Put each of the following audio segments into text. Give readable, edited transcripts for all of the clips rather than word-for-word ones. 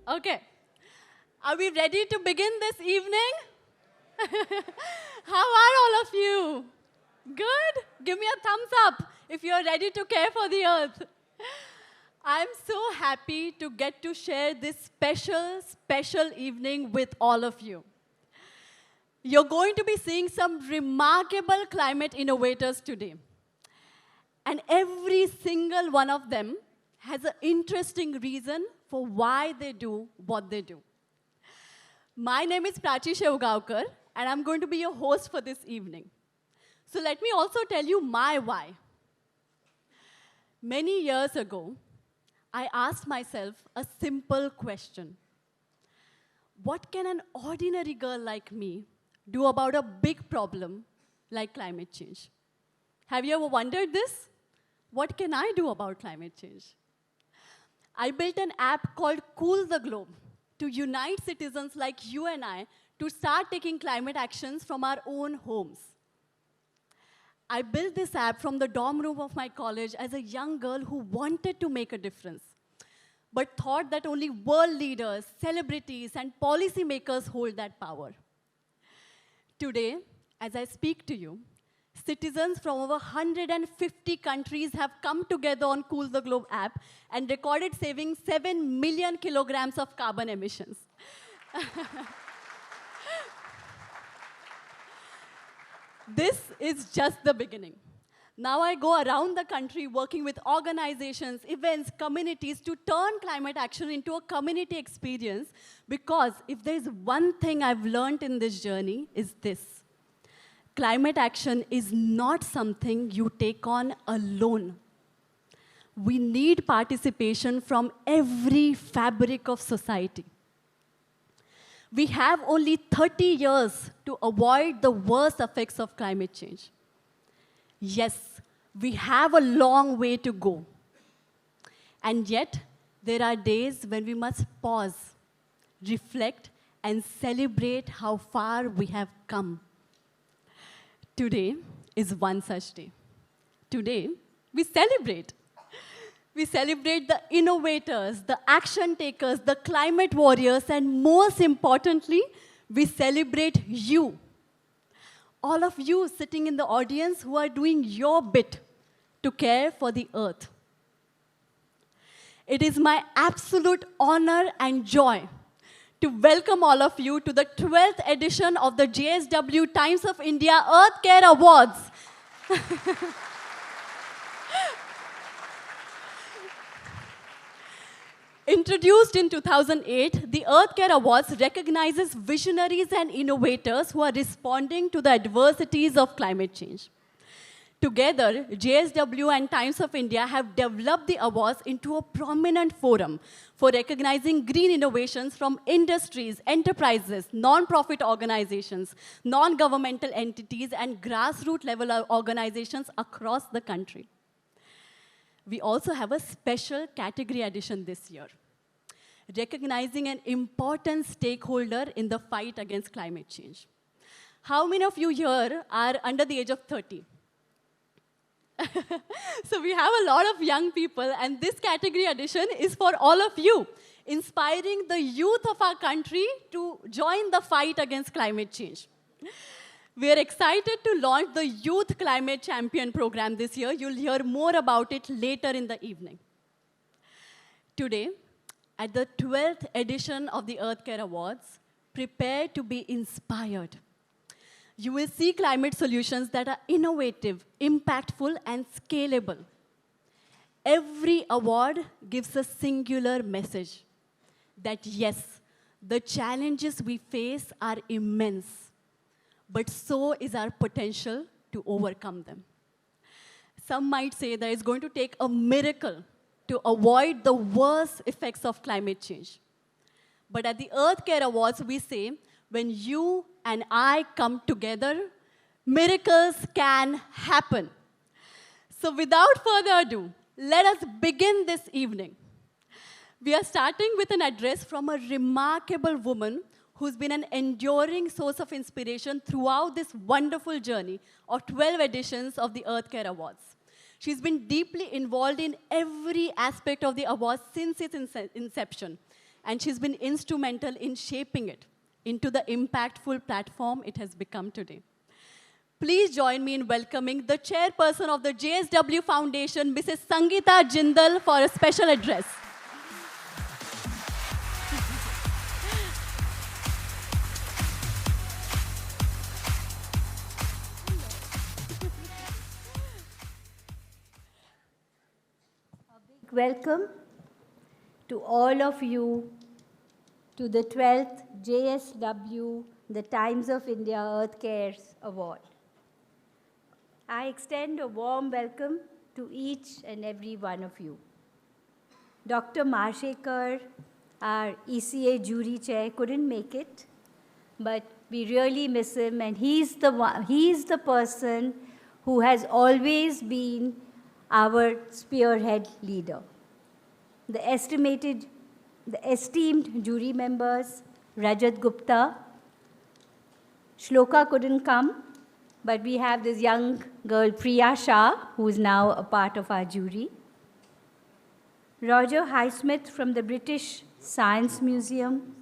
Okay. Are we ready to begin this evening? How are all of you? Good? Give me a thumbs up if you're ready to care for the earth. I'm so happy to get to share this special evening with all of you. You're going to be seeing some remarkable climate innovators today. And every single one of them has an interesting reason for why they do what they do. My name is Prachi Shevgaonkar, and I'm going to be your host for this evening. So let me also tell you my why. Many years ago, I asked myself a simple question. What can an ordinary girl like me do about a big problem like climate change? Have you ever wondered this? What can I do about climate change? I built an app called Cool the Globe to unite citizens like you and I to start taking climate actions from our own homes. I built this app from the dorm room of my college as a young girl who wanted to make a difference, but thought that only world leaders, celebrities, and policymakers hold that power. Today, as I speak to you, citizens from over 150 countries have come together on Cool the Globe app and recorded saving 7 million kilograms of carbon emissions. This is just the beginning. Now I go around the country working with organizations, events, communities to turn climate action into a community experience, because if there's one thing I've learned in this journey is this. Climate action is not something you take on alone. We need participation from every fabric of society. We have only 30 years to avoid the worst effects of climate change. Yes, we have a long way to go. And yet, there are days when we must pause, reflect, and celebrate how far we have come. Today is one such day. Today, we celebrate. We celebrate the innovators, the action takers, the climate warriors, and most importantly, we celebrate you. All of you sitting in the audience who are doing your bit to care for the earth. It is my absolute honor and joy to welcome all of you to the 12th edition of the JSW Times of India Earth Care Awards. Introduced in 2008, the Earth Care Awards recognizes visionaries and innovators who are responding to the adversities of climate change. Together, JSW and Times of India have developed the awards into a prominent forum for recognizing green innovations from industries, enterprises, non-profit organizations, non-governmental entities, and grassroots level organizations across the country. We also have a special category edition this year, recognizing an important stakeholder in the fight against climate change. How many of you here are under the age of 30? So we have a lot of young people, and this category edition is for all of you, inspiring the youth of our country to join the fight against climate change. We are excited to launch the Youth Climate Champion program this year. You'll hear more about it later in the evening. Today, at the 12th edition of the Earth Care Awards, prepare to be inspired. You will see climate solutions that are innovative, impactful, and scalable. Every award gives a singular message that yes, the challenges we face are immense, but so is our potential to overcome them. Some might say that it's going to take a miracle to avoid the worst effects of climate change. But at the Earth Care Awards, we say, when you and I come together, miracles can happen. So without further ado, let us begin this evening. We are starting with an address from a remarkable woman who's been an enduring source of inspiration throughout this wonderful journey of 12 editions of the Earth Care Awards. She's been deeply involved in every aspect of the awards since its inception, and she's been instrumental in shaping it into the impactful platform it has become today. Please join me in welcoming the chairperson of the JSW Foundation, Mrs. Sangeeta Jindal, for a special address. Welcome to all of you to the 12th JSW, the Times of India Earth Cares Award. I extend a warm welcome to each and every one of you. Dr. Marshekar, our ECA jury chair, couldn't make it, but we really miss him, and he's the person who has always been our spearhead leader. The esteemed jury members, Rajat Gupta, Shloka couldn't come, but we have this young girl, Priya Shah, who is now a part of our jury. Roger Highsmith from the British Science Museum,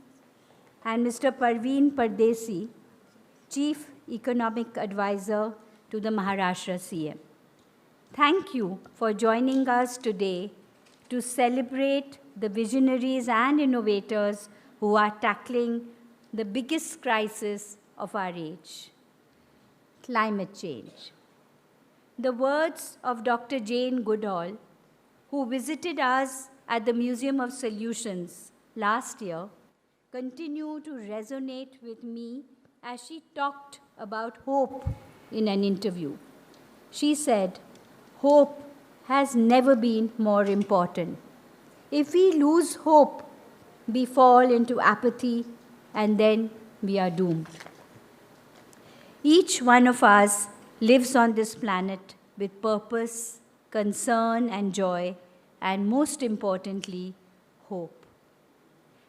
and Mr. Parveen Pardesi, Chief Economic Advisor to the Maharashtra CM. Thank you for joining us today to celebrate the visionaries and innovators who are tackling the biggest crisis of our age, climate change. The words of Dr. Jane Goodall, who visited us at the Museum of Solutions last year, continue to resonate with me as she talked about hope in an interview. She said, "Hope has never been more important. If we lose hope, we fall into apathy, and then we are doomed." Each one of us lives on this planet with purpose, concern, and joy, and most importantly, hope.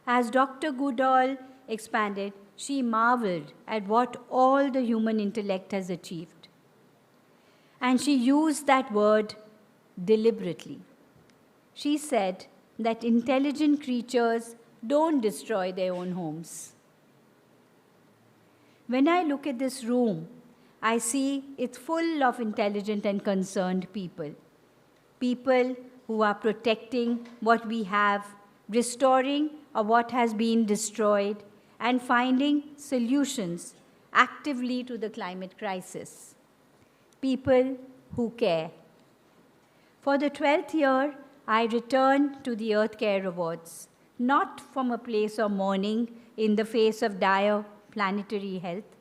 As Dr. Goodall expanded, she marveled at what all the human intellect has achieved. And she used that word deliberately. She said that intelligent creatures don't destroy their own homes. When I look at this room, I see it's full of intelligent and concerned people. People who are protecting what we have, restoring what has been destroyed, and finding solutions actively to the climate crisis. People who care. For the 12th year, I return to the Earth Care Awards, not from a place of mourning in the face of dire planetary health,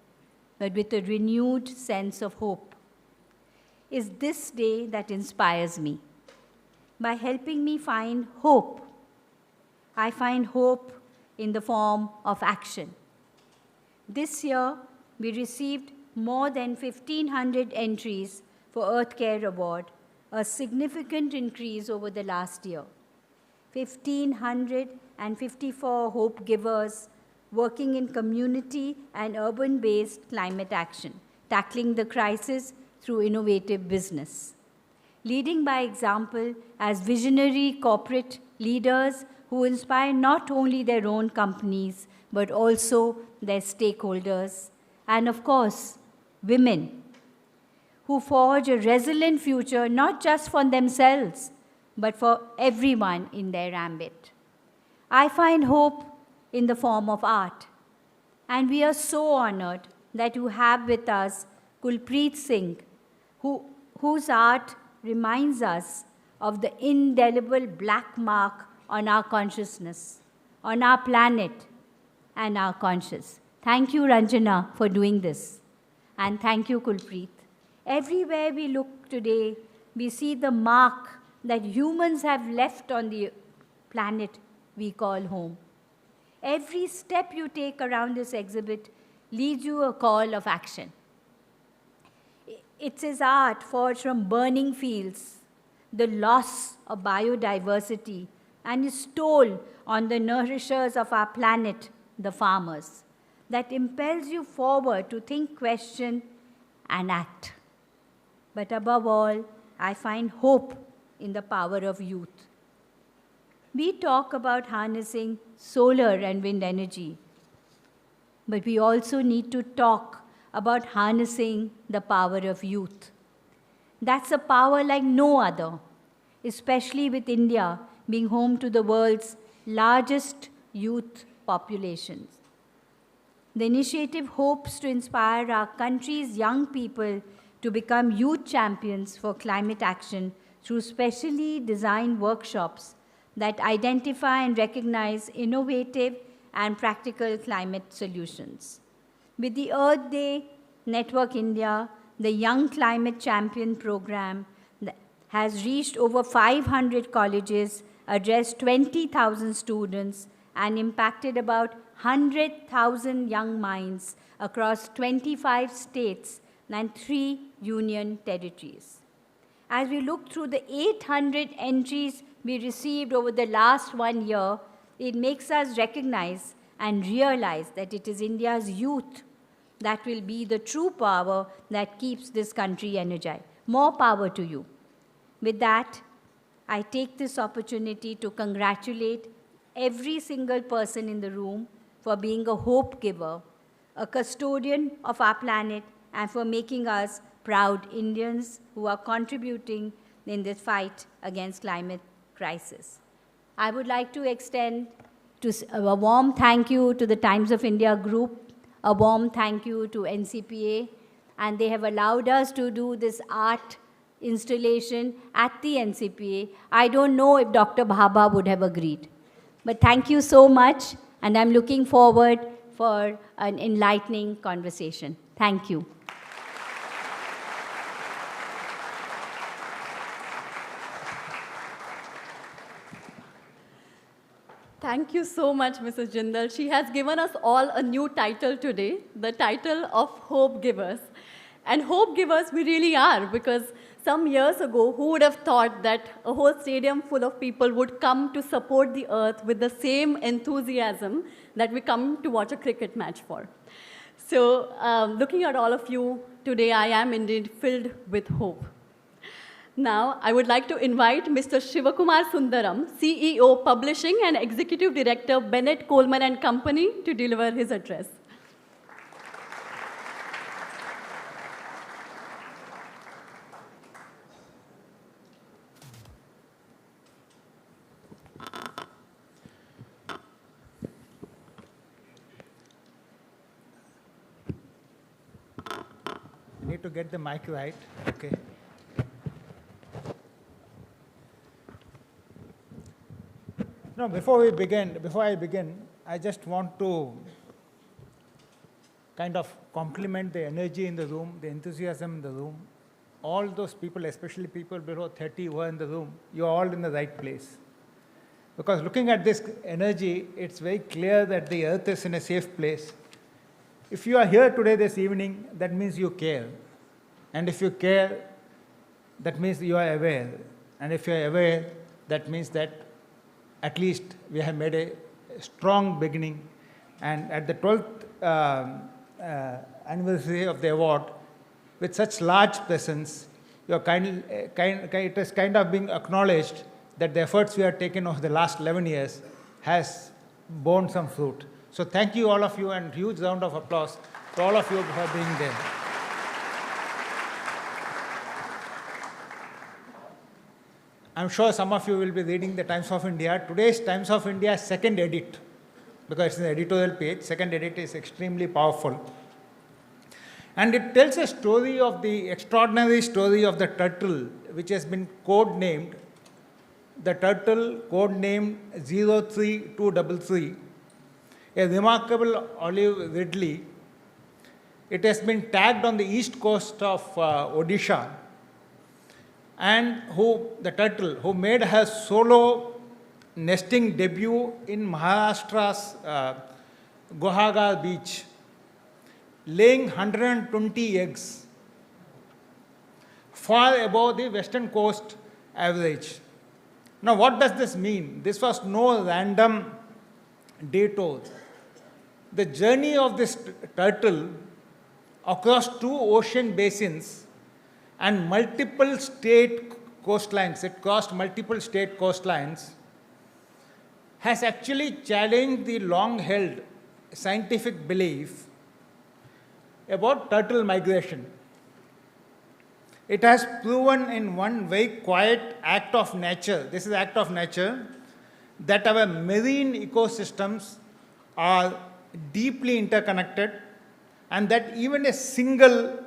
but with a renewed sense of hope. It's this day that inspires me. By helping me find hope, I find hope in the form of action. This year, we received more than 1,500 entries for Earth Care Award, a significant increase over the last year. 1,554 hope givers working in community and urban-based climate action, tackling the crisis through innovative business. Leading by example as visionary corporate leaders who inspire not only their own companies, but also their stakeholders. And of course, women who forge a resilient future, not just for themselves, but for everyone in their ambit. I find hope in the form of art. And we are so honored that you have with us Kulpreet Singh, whose art reminds us of the indelible black mark on our consciousness, on our planet, and our conscious. Thank you, Ranjana, for doing this. And thank you, Kulpreet. Everywhere we look today, we see the mark that humans have left on the planet we call home. Every step you take around this exhibit leads you a call of action. It's his art forged from burning fields, the loss of biodiversity, and his toll on the nourishers of our planet, the farmers, that impels you forward to think, question, and act. But above all, I find hope in the power of youth. We talk about harnessing solar and wind energy, but we also need to talk about harnessing the power of youth. That's a power like no other, especially with India being home to the world's largest youth populations. The initiative hopes to inspire our country's young people to become youth champions for climate action through specially designed workshops that identify and recognize innovative and practical climate solutions. With the Earth Day Network India, the Young Climate Champion program has reached over 500 colleges, addressed 20,000 students, and impacted about 100,000 young minds across 25 states and 3 union territories. As we look through the 800 entries we received over the last 1 year, it makes us recognize and realize that it is India's youth that will be the true power that keeps this country energized. More power to you. With that, I take this opportunity to congratulate every single person in the room for being a hope giver, a custodian of our planet, and for making us proud Indians who are contributing in this fight against climate crisis. I would like to extend a warm thank you to the Times of India group, a warm thank you to NCPA, and they have allowed us to do this art installation at the NCPA. I don't know if Dr. Bhabha would have agreed. But thank you so much, and I'm looking forward for an enlightening conversation. Thank you. Thank you so much, Mrs. Jindal. She has given us all a new title today, the title of Hope Givers. And hope givers we really are, because some years ago, who would have thought that a whole stadium full of people would come to support the earth with the same enthusiasm that we come to watch a cricket match for? So looking at all of you today, I am indeed filled with hope. Now, I would like to invite Mr. Shivakumar Sundaram, CEO, Publishing and Executive Director, Bennett Coleman and Company, to deliver his address. Need to get the mic right. Okay. No, before I begin, I just want to kind of compliment the energy in the room, the enthusiasm in the room. All those people, especially people below 30 who are in the room, you are all in the right place. Because looking at this energy, it's very clear that the earth is in a safe place. If you are here today, this evening, that means you care. And if you care, that means you are aware. And if you are aware, that means that at least we have made a strong beginning. And at the 12th anniversary of the award, with such large presence, it is kind of being acknowledged that the efforts we have taken over the last 11 years has borne some fruit. So thank you all of you, and huge round of applause to all of you for being there. I'm sure some of you will be reading the Times of India. Today's Times of India second edit, because it's an editorial page, second edit is extremely powerful. And it tells a story of the extraordinary story of the turtle, which has been code-named, the turtle code-named 03233, a remarkable olive ridley. It has been tagged on the east coast of Odisha, and the turtle who made her solo nesting debut in Maharashtra's Gohaga beach, laying 120 eggs, far above the western coast average. Now, what does this mean? This was no random detour. The journey of this turtle across 2 ocean basins and multiple state coastlines, it crossed multiple state coastlines, has actually challenged the long-held scientific belief about turtle migration. It has proven in one very quiet act of nature, this is act of nature, that our marine ecosystems are deeply interconnected, and that even a single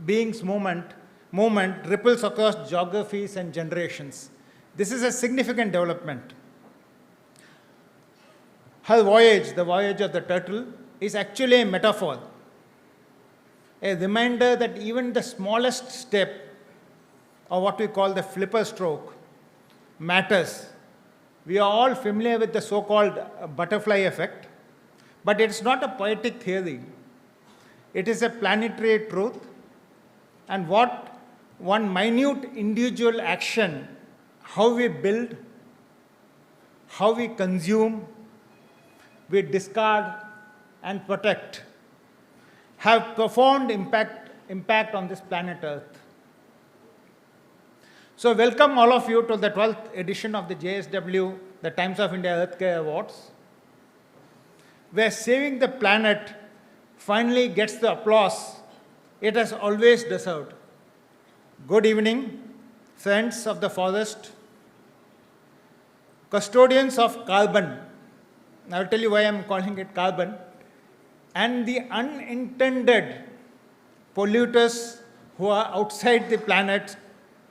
being's movement ripples across geographies and generations. This is a significant development. Her voyage, the voyage of the turtle, is actually a metaphor, a reminder that even the smallest step, or what we call the flipper stroke, matters. We are all familiar with the so-called butterfly effect, but it's not a poetic theory. It is a planetary truth, and what one minute individual action, how we build, how we consume, we discard and protect, have profound impact on this planet Earth. So welcome all of you to the 12th edition of the JSW, the Times of India Earth Care Awards, where saving the planet finally gets the applause it has always deserved. Good evening, friends of the forest, custodians of carbon. I'll tell you why I'm calling it carbon, and the unintended polluters who are outside the planet,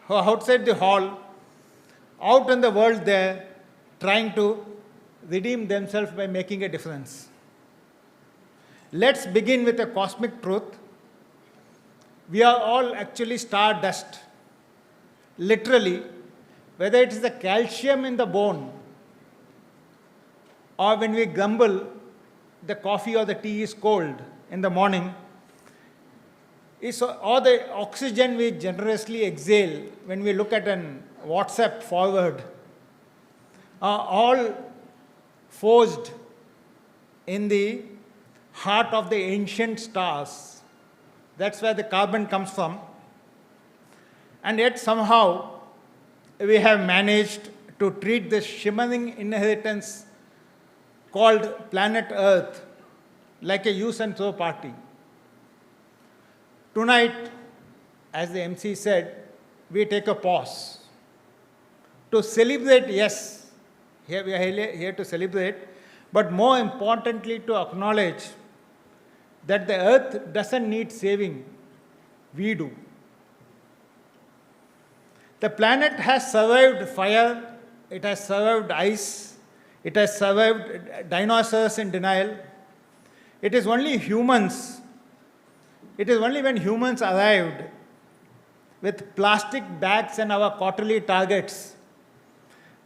who are outside the hall, out in the world there, trying to redeem themselves by making a difference. Let's begin with a cosmic truth. We are all actually stardust. Literally, whether it is the calcium in the bone, or when we grumble, the coffee or the tea is cold in the morning, or the oxygen we generously exhale when we look at an WhatsApp forward, are all forged in the heart of the ancient stars. That's where the carbon comes from. And yet somehow we have managed to treat this shimmering inheritance called planet Earth like a use and throw party. Tonight, as the MC said, we take a pause to celebrate. Yes, here we are here to celebrate, but more importantly to acknowledge that the Earth doesn't need saving, we do. The planet has survived fire, it has survived ice, it has survived dinosaurs in denial. It is only humans, it is only when humans arrived with plastic bags and our quarterly targets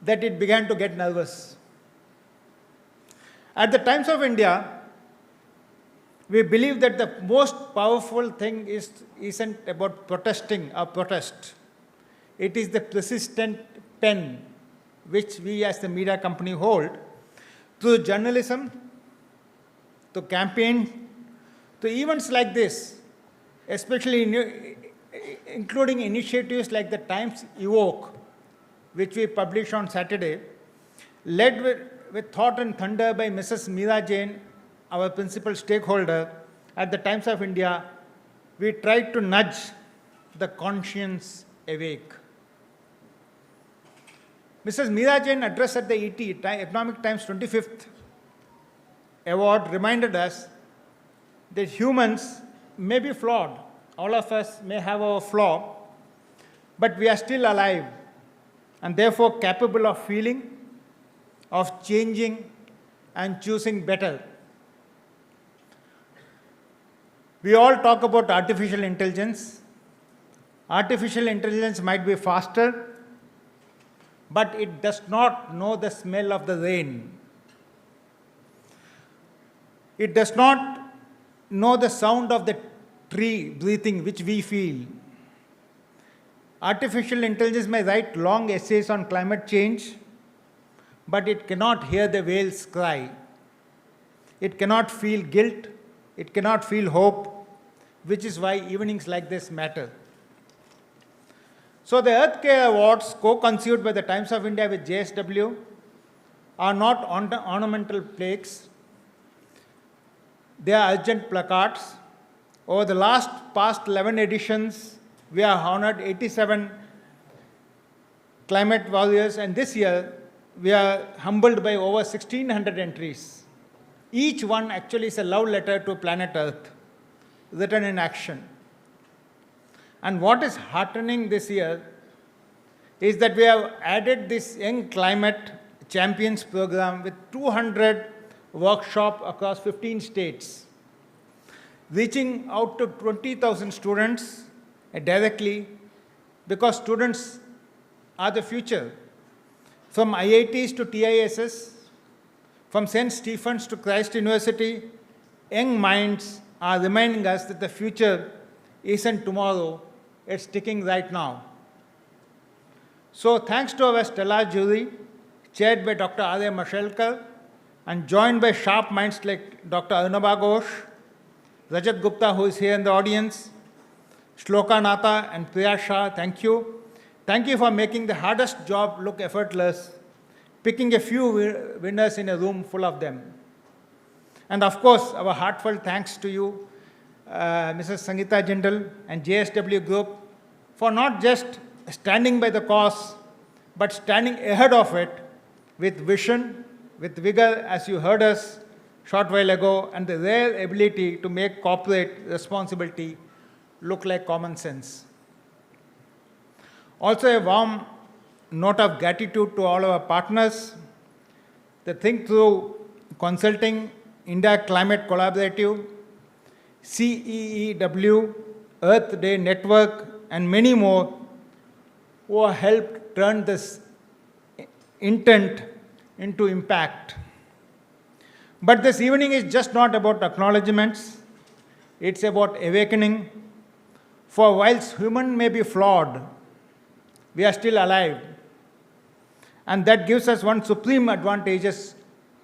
that it began to get nervous. At the Times of India, we believe that the most powerful thing isn't about protesting or protest. It is the persistent pen which we as the media company hold through journalism, to campaign, to events like this, especially including initiatives like the Times Evoke, which we publish on Saturday, led with thought and thunder by Mrs. Meera Jain, our principal stakeholder at the Times of India. We tried to nudge the conscience awake. Mrs. Meera Jain address at the ET, Economic Times 25th award, reminded us that humans may be flawed. All of us may have our flaw, but we are still alive and therefore capable of feeling, of changing and choosing better. We all talk about artificial intelligence. Artificial intelligence might be faster, but it does not know the smell of the rain. It does not know the sound of the tree breathing, which we feel. Artificial intelligence may write long essays on climate change, but it cannot hear the whales cry. It cannot feel guilt. It cannot feel hope, which is why evenings like this matter. So the Earth Care Awards, co-conceived by the Times of India with JSW, are not ornamental plaques. They are urgent placards. Over the past 11 editions, we have honored 87 climate warriors, and this year we are humbled by over 1,600 entries. Each one actually is a love letter to planet Earth, written in action. And what is heartening this year is that we have added this Young Climate Champions program with 200 workshops across 15 states, reaching out to 20,000 students directly, because students are the future. From IITs to TISS, from St. Stephen's to Christ University, young minds are reminding us that the future isn't tomorrow, it's ticking right now. So thanks to our stellar jury, chaired by Dr. R.A. Mashelkar and joined by sharp minds like Dr. Arunabha Ghosh, Rajat Gupta, who is here in the audience, Shloka Nata and Priya Shah, thank you. Thank you for making the hardest job look effortless, picking a few winners in a room full of them. And of course, our heartfelt thanks to you, Mrs. Sangeeta Jindal and JSW Group, for not just standing by the cause, but standing ahead of it with vision, with vigor, as you heard us short while ago, and the rare ability to make corporate responsibility look like common sense. Also, a warm note of gratitude to all our partners, the Think Through Consulting, India Climate Collaborative, CEEW, Earth Day Network, and many more who have helped turn this intent into impact. But this evening is just not about acknowledgements, it's about awakening. For whilst human may be flawed, we are still alive. And that gives us one supreme advantage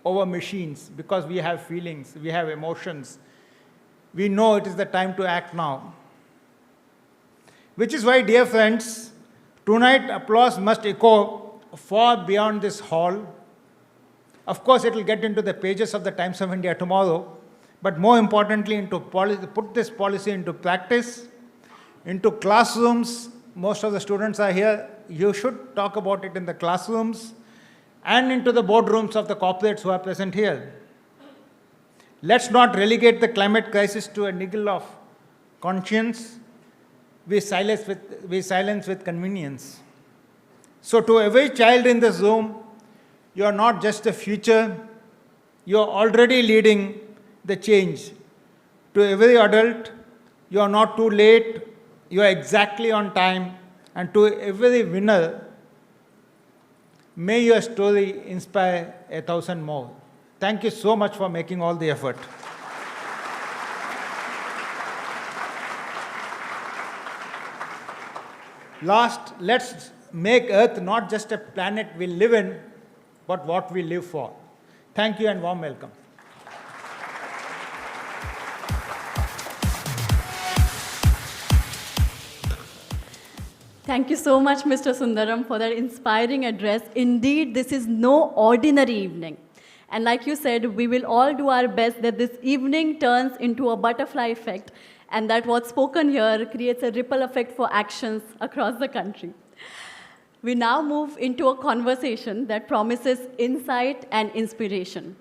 over machines, because we have feelings, we have emotions. We know it is the time to act now. Which is why, dear friends, tonight applause must echo far beyond this hall. Of course, it will get into the pages of the Times of India tomorrow, but more importantly, put this policy into practice, into classrooms. Most of the students are here. You should talk about it in the classrooms, and into the boardrooms of the corporates who are present here. Let's not relegate the climate crisis to a niggle of conscience. We silence with convenience. So to every child in this room, you are not just the future, you are already leading the change. To every adult, you are not too late, you are exactly on time. And to every winner, may your story inspire 1,000 more. Thank you so much for making all the effort. Last, let's make Earth not just a planet we live in, but what we live for. Thank you and warm welcome. Thank you so much, Mr. Sundaram, for that inspiring address. Indeed, this is no ordinary evening. And like you said, we will all do our best that this evening turns into a butterfly effect, and that what's spoken here creates a ripple effect for actions across the country. We now move into a conversation that promises insight and inspiration.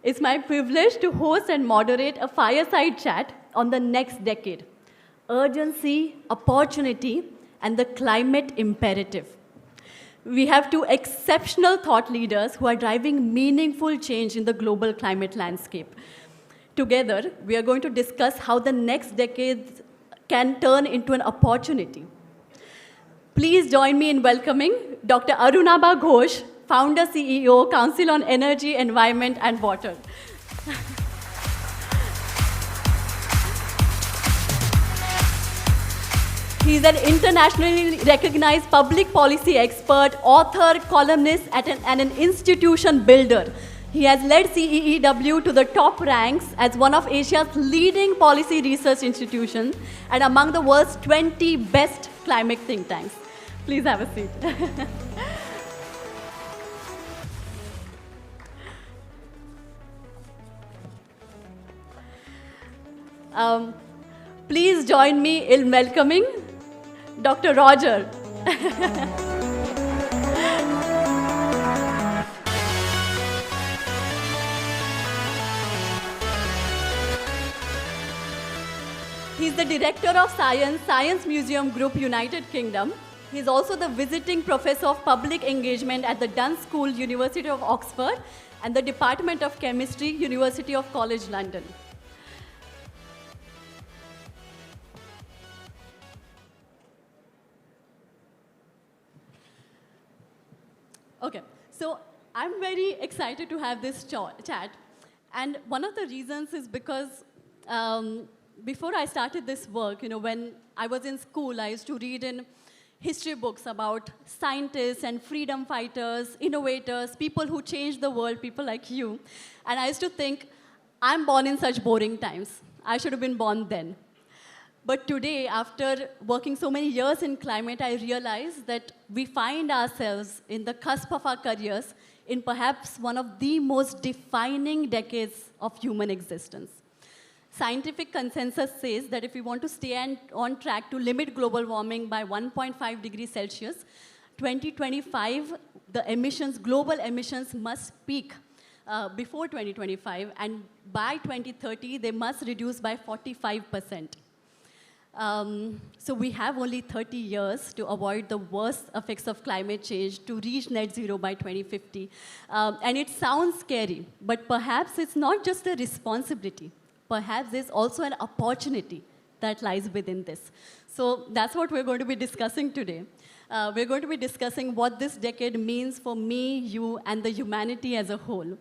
It's my privilege to host and moderate a fireside chat on the next decade: urgency, opportunity, and the climate imperative. We have two exceptional thought leaders who are driving meaningful change in the global climate landscape. Together, we are going to discuss how the next decade can turn into an opportunity. Please join me in welcoming Dr. Arunabha Ghosh, Founder, CEO, Council on Energy, Environment and Water. He's an internationally recognized public policy expert, author, columnist, and an institution builder. He has led CEEW to the top ranks as one of Asia's leading policy research institutions and among the world's 20 best climate think tanks. Please have a seat. Um, Please join me in welcoming Dr. Roger. He's the Director of Science, Science Museum Group, United Kingdom. He's also the visiting Professor of Public Engagement at the Duns School, University of Oxford, and the Department of Chemistry, University of College London. Okay, so I'm very excited to have this chat. And one of the reasons is because before I started this work, when I was in school, I used to read in history books about scientists and freedom fighters, innovators, people who changed the world, people like you. And I used to think, I'm born in such boring times. I should have been born then. But today, after working so many years in climate, I realize that we find ourselves in the cusp of our careers in perhaps one of the most defining decades of human existence. Scientific consensus says that if we want to stay on track to limit global warming by 1.5 degrees Celsius, 2025, the emissions, global emissions must peak before 2025, and by 2030, they must reduce by 45%. So we have only 30 years to avoid the worst effects of climate change to reach net zero by 2050. And it sounds scary, but perhaps it's not just a responsibility. Perhaps there's also an opportunity that lies within this. So that's what we're going to be discussing today. We're going to be discussing what this decade means for me, you, and the humanity as a whole.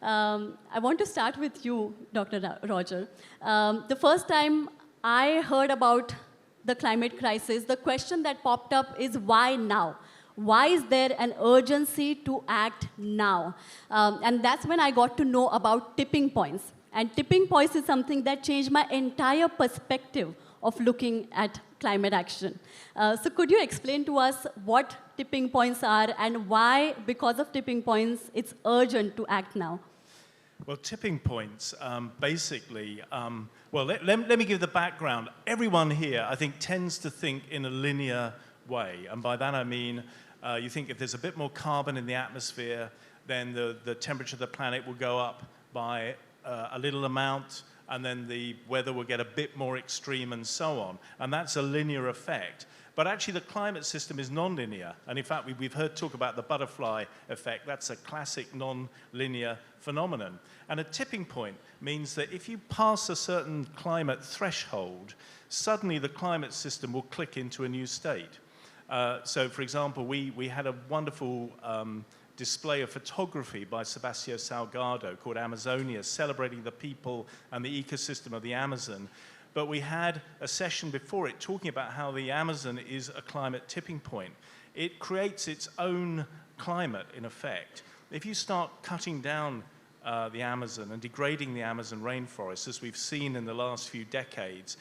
I want to start with you, Dr. Roger. The first time I heard about the climate crisis, the question that popped up is why now? Why is there an urgency to act now? And that's when I got to know about tipping points. And tipping points is something that changed my entire perspective of looking at climate action. So could you explain to us what tipping points are and why, because of tipping points, it's urgent to act now? Well, tipping points, basically, let me give the background. Everyone here, I think, tends to think in a linear way. And by that I mean, you think if there's a bit more carbon in the atmosphere, then the temperature of the planet will go up by a little amount, and then the weather will get a bit more extreme and so on. And that's a linear effect. But actually, the climate system is non-linear. And in fact, we've heard talk about the butterfly effect. That's a classic non-linear phenomenon. And a tipping point means that if you pass a certain climate threshold, suddenly the climate system will click into a new state. So, for example, we had a wonderful display of photography by Sebastião Salgado called Amazonia, celebrating the people and the ecosystem of the Amazon. But we had a session before it talking about how the Amazon is a climate tipping point. It creates its own climate, in effect. If you start cutting down the Amazon and degrading the Amazon rainforest, as we've seen in the last few decades,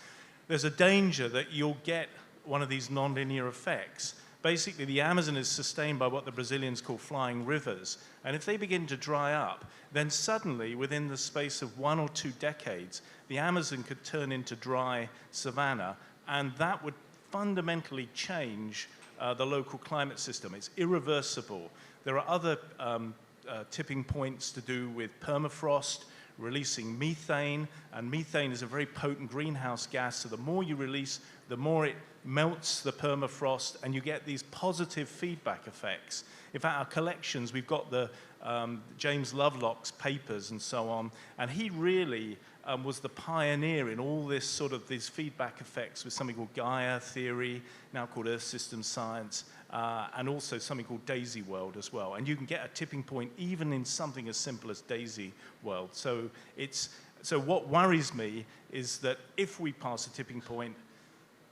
there's a danger that you'll get one of these nonlinear effects. Basically, the Amazon is sustained by what the Brazilians call flying rivers. And if they begin to dry up, then suddenly, within the space of 1 or 2 decades, the Amazon could turn into dry savanna, and that would fundamentally change the local climate system. It's irreversible. There are other tipping points to do with permafrost, releasing methane, and methane is a very potent greenhouse gas, so the more you release, the more it melts the permafrost, and you get these positive feedback effects. In fact, our collections, we've got the James Lovelock's papers and so on, and he really was the pioneer in all this sort of these feedback effects with something called Gaia theory, now called Earth System Science, and also something called Daisy World as well. And you can get a tipping point even in something as simple as Daisy World. So what worries me is that if we pass a tipping point,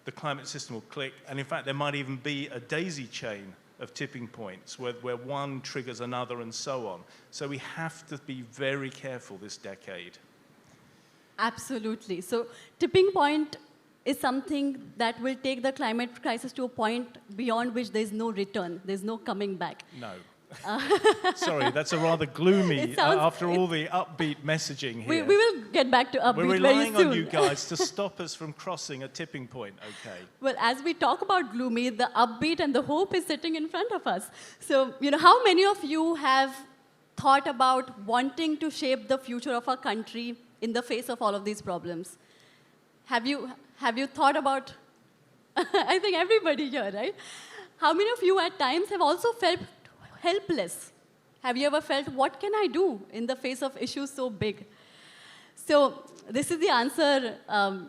the climate system will click, and in fact there might even be a daisy chain of tipping points where one triggers another and so on. So we have to be very careful this decade. Absolutely. So tipping point is something that will take the climate crisis to a point beyond which there's no return, there's no coming back. No. Sorry, that's a rather gloomy, It sounds- after all the upbeat messaging here. We will get back to upbeat We're very relying soon. on you guys to stop us from crossing a tipping point, okay? Well, as we talk about gloomy, the upbeat and the hope is sitting in front of us. So, how many of you have thought about wanting to shape the future of our country in the face of all of these problems? Have you thought about, I think everybody here, right? How many of you at times have also felt helpless? Have you ever felt, what can I do in the face of issues so big? So this is the answer.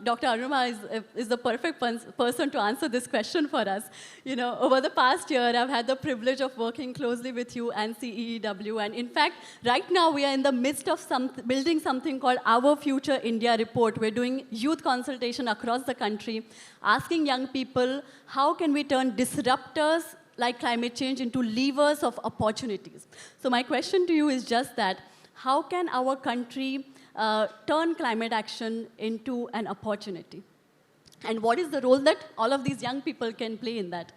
Dr. Aruma is the perfect person to answer this question for us. Over the past year, I've had the privilege of working closely with you and CEEW. And in fact, right now, we are in the midst of building something called Our Future India Report. We're doing youth consultation across the country, asking young people, how can we turn disruptors like climate change into levers of opportunities? So my question to you is just that, how can our country turn climate action into an opportunity? And what is the role that all of these young people can play in that?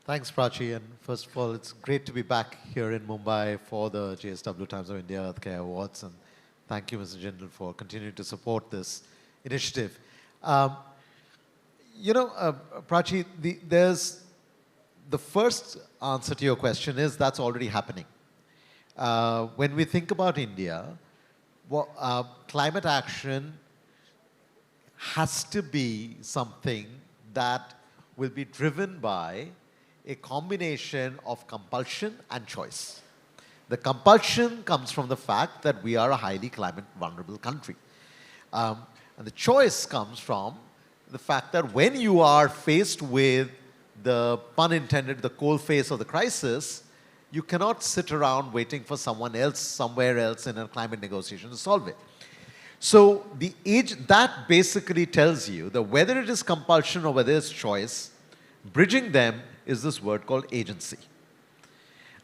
Thanks, Prachi. And first of all, it's great to be back here in Mumbai for the JSW Times of India Earthcare Awards. And thank you, Mr. Jindal, for continuing to support this initiative. Prachi, there's the first answer to your question is that's already happening. When we think about India, climate action has to be something that will be driven by a combination of compulsion and choice. The compulsion comes from the fact that we are a highly climate vulnerable country. And the choice comes from the fact that when you are faced with the, pun intended, the cold face of the crisis, you cannot sit around waiting for someone else, somewhere else in a climate negotiation to solve it. So that basically tells you that whether it is compulsion or whether it's choice, bridging them is this word called agency.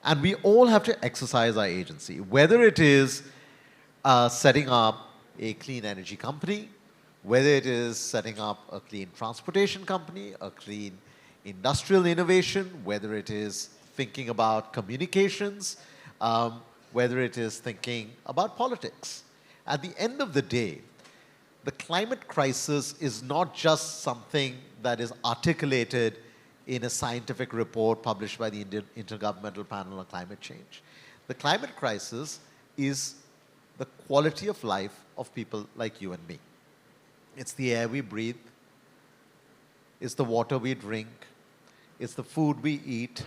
And we all have to exercise our agency, whether it is setting up a clean energy company, whether it is setting up a clean transportation company, a clean industrial innovation, whether it is thinking about communications, whether it is thinking about politics. At the end of the day, the climate crisis is not just something that is articulated in a scientific report published by the Indian Intergovernmental Panel on Climate Change. The climate crisis is the quality of life of people like you and me. It's the air we breathe, it's the water we drink, it's the food we eat,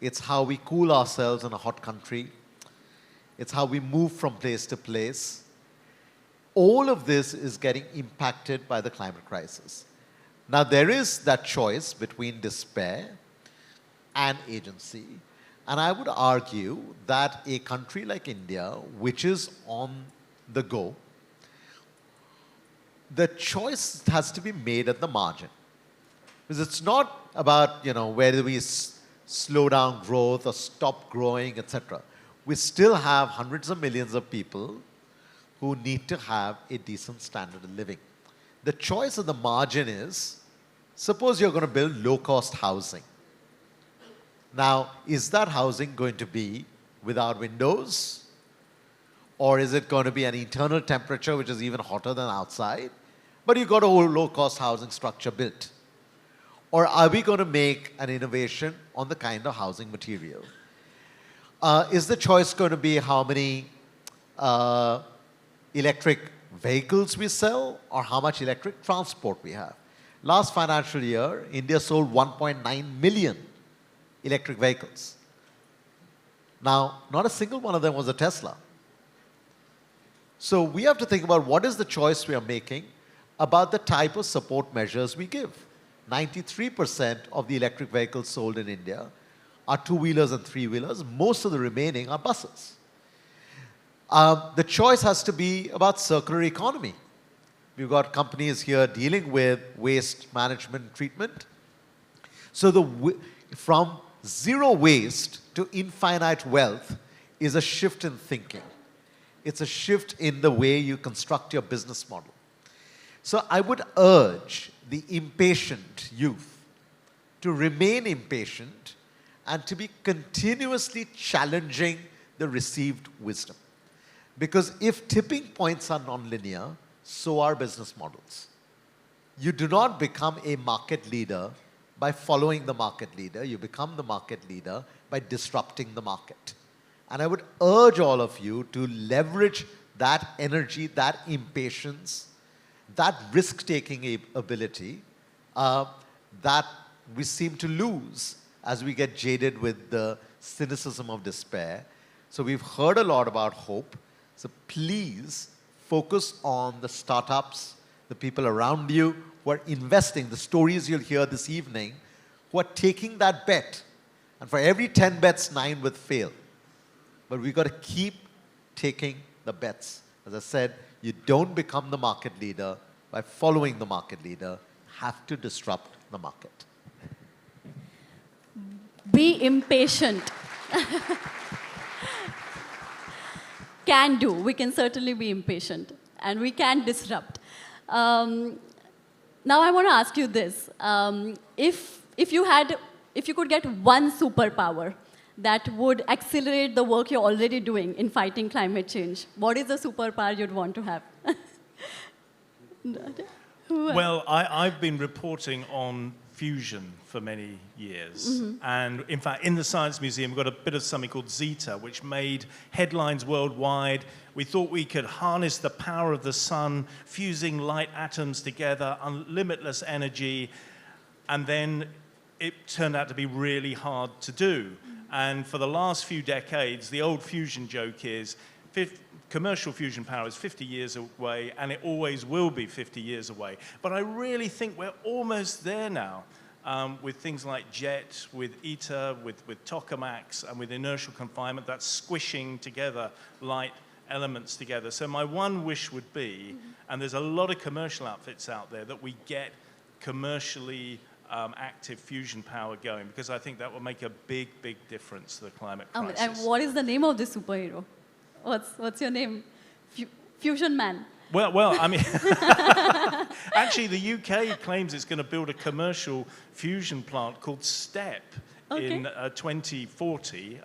it's how we cool ourselves in a hot country. It's how we move from place to place. All of this is getting impacted by the climate crisis. Now, there is that choice between despair and agency. And I would argue that a country like India, which is on the go, the choice has to be made at the margin. Because it's not about, whether we slow down growth or stop growing, etc. We still have hundreds of millions of people who need to have a decent standard of living. The choice at the margin is, suppose you're going to build low-cost housing. Now, is that housing going to be without windows? Or is it going to be an internal temperature which is even hotter than outside? But you've got a whole low-cost housing structure built. Or are we going to make an innovation on the kind of housing material? Is the choice going to be how many electric vehicles we sell or how much electric transport we have? Last financial year, India sold 1.9 million electric vehicles. Now, not a single one of them was a Tesla. So we have to think about what is the choice we are making about the type of support measures we give. 93% of the electric vehicles sold in India are two-wheelers and three-wheelers. Most of the remaining are buses. The choice has to be about circular economy. We've got companies here dealing with waste management and treatment. So from zero waste to infinite wealth is a shift in thinking. It's a shift in the way you construct your business model. So I would urge the impatient youth to remain impatient and to be continuously challenging the received wisdom. Because if tipping points are nonlinear, so are business models. You do not become a market leader by following the market leader. You become the market leader by disrupting the market. And I would urge all of you to leverage that energy, that impatience, that risk-taking ability that we seem to lose as we get jaded with the cynicism of despair. So we've heard a lot about hope. So please focus on the startups, the people around you who are investing, the stories you'll hear this evening, who are taking that bet. And for every 10 bets, 9 will fail. But we've got to keep taking the bets. As I said, you don't become the market leader by following the market leader. You have to disrupt the market. Be impatient. Can do. We can certainly be impatient. And we can disrupt. Now I want to ask you this. If you could get one superpower that would accelerate the work you're already doing in fighting climate change, what is the superpower you'd want to have? Well, I've been reporting on fusion for many years. And in fact, in the Science Museum, we've got a bit of something called Zeta, which made headlines worldwide. We thought we could harness the power of the sun, fusing light atoms together, limitless energy, and then it turned out to be really hard to do. And for the last few decades, the old fusion joke is commercial fusion power is 50 years away, and it always will be 50 years away. But I really think we're almost there now with things like JET, with ITER, with tokamaks, and with inertial confinement that's squishing together light elements together. So my one wish would be, and there's a lot of commercial outfits out there, that we get commercially active fusion power going, because I think that will make a big, big difference to the climate crisis. And what is the name of this superhero? What's your name? Fusion Man. Well, I mean, actually, the UK claims it's going to build a commercial fusion plant called STEP in 2040.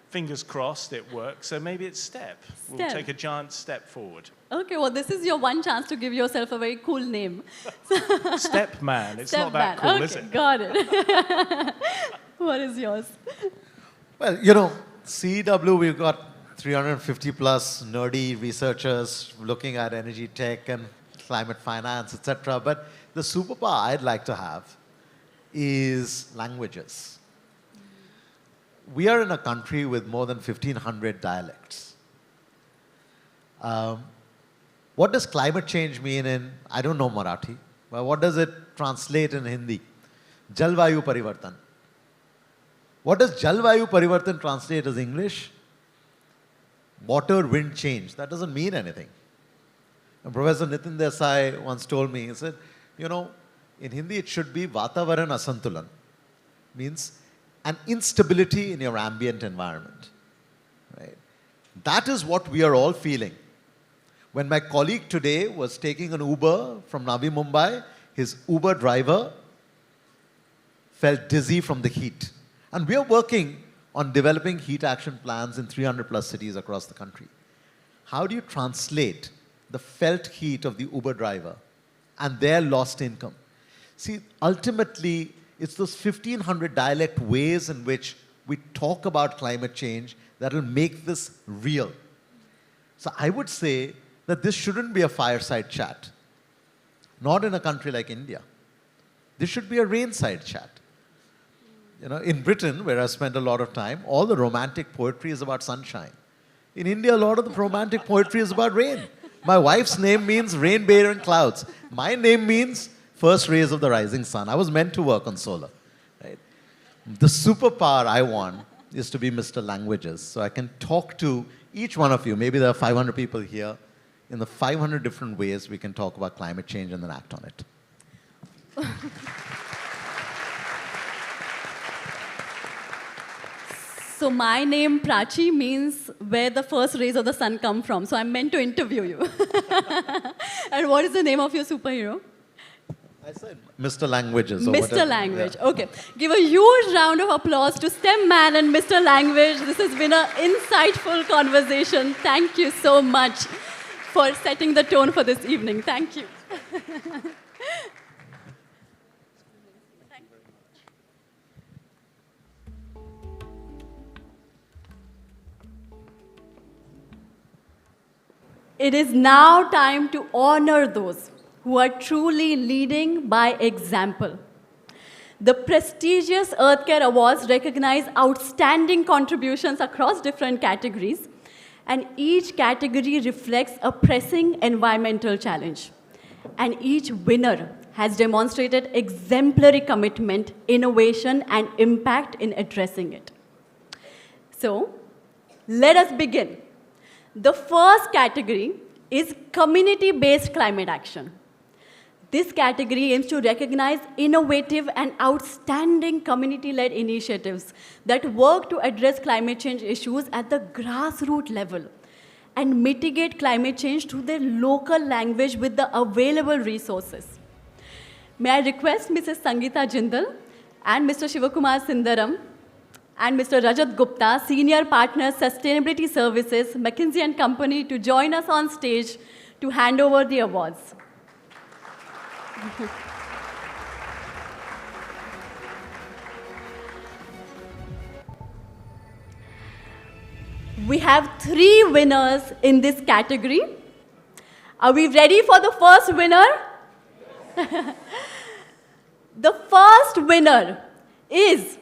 Fingers crossed it works. So maybe it's STEP. We'll take a giant step forward. Okay, well, this is your one chance to give yourself a very cool name. Step Man. It's Step not that Man. cool, Okay, is it? got it. What is yours? Well, you know, CEW, we've got 350 plus nerdy researchers looking at energy tech and climate finance, etc. But the superpower I'd like to have is languages. We are in a country with more than 1,500 dialects. What does climate change mean in, I don't know Marathi, but what does it translate in Hindi? Jalvayu Parivartan. What does Jalvayu Parivartan translate as English? Water, wind change. That doesn't mean anything. And Professor Nitin Desai once told me, he said, you know, in Hindi it should be Vatavaran Asantulan. Means an instability in your ambient environment. Right? That is what we are all feeling. When my colleague today was taking an Uber from Navi Mumbai, his Uber driver felt dizzy from the heat. And we are working on developing heat action plans in 300 plus cities across the country. How do you translate the felt heat of the Uber driver and their lost income? See, ultimately, it's those 1,500 dialect ways in which we talk about climate change that will make this real. So I would say that this shouldn't be a fireside chat, not in a country like India. This should be a rainside chat. You know, in Britain, where I spent a lot of time, all the romantic poetry is about sunshine. In India, a lot of the romantic poetry is about rain. My wife's name means rain, bear, and clouds. My name means first rays of the rising sun. I was meant to work on solar. Right? The superpower I want is to be Mr. Languages. So I can talk to each one of you. Maybe there are 500 people here. In the 500 different ways we can talk about climate change and then act on it. So my name, Prachi, means where the first rays of the sun come from. So I'm meant to interview you. And what is the name of your superhero? My said Mr. Languages. Or Mr. whatever. Language. Yeah. Okay. Give a huge round of applause to STEM Man and Mr. Language. This has been an insightful conversation. Thank you so much for setting the tone for this evening. Thank you. It is now time to honor those who are truly leading by example. The prestigious EarthCare Awards recognize outstanding contributions across different categories, and each category reflects a pressing environmental challenge. And each winner has demonstrated exemplary commitment, innovation, and impact in addressing it. So, let us begin. The first category is community-based climate action. This category aims to recognize innovative and outstanding community-led initiatives that work to address climate change issues at the grassroots level and mitigate climate change through their local language with the available resources. May I request Mrs. Sangeeta Jindal and Mr. Shivakumar Sundaram and Mr. Rajat Gupta, Senior Partner, Sustainability Services, McKinsey & Company, to join us on stage to hand over the awards. We have 3 winners in this category. Are we ready for the first winner? The first winner is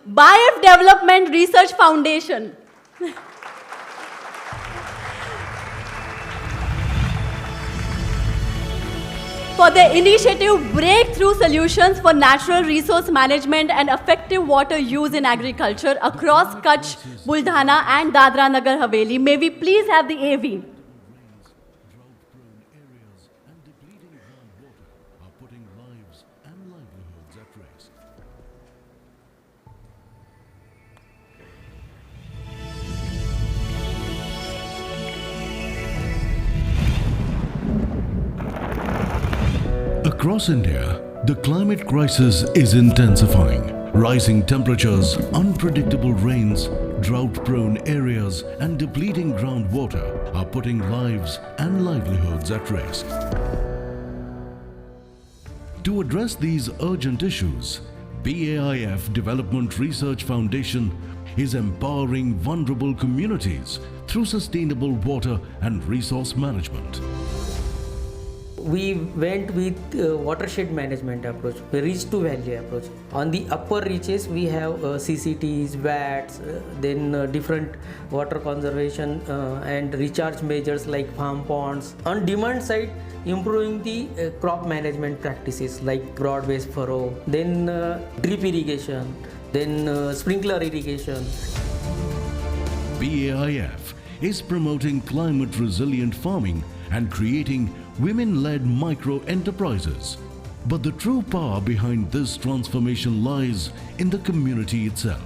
BIF Development Research Foundation. For the initiative Breakthrough Solutions for Natural Resource Management and Effective Water Use in Agriculture across Kutch, Buldhana and Dadra Nagar Haveli. May we please have the AV? Across India, the climate crisis is intensifying. Rising temperatures, unpredictable rains, drought-prone areas, and depleting groundwater are putting lives and livelihoods at risk. To address these urgent issues, BAIF Development Research Foundation is empowering vulnerable communities through sustainable water and resource management. We went with watershed management approach, reach to valley approach. On the upper reaches, we have CCTs, VATs, then different water conservation and recharge measures like farm ponds. On demand side, improving the crop management practices like broad-based furrow, then drip irrigation, then sprinkler irrigation. BAIF is promoting climate-resilient farming and creating women-led micro-enterprises. But the true power behind this transformation lies in the community itself.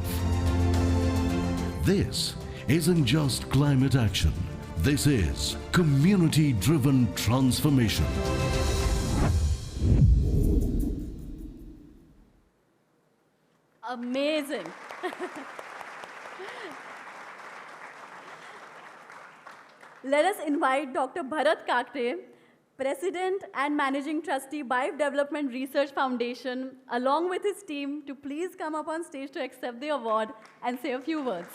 This isn't just climate action. This is community-driven transformation. Amazing. Let us invite Dr. Bharat Kakre, President and Managing Trustee, BIF Development Research Foundation, along with his team, to please come up on stage to accept the award and say a few words.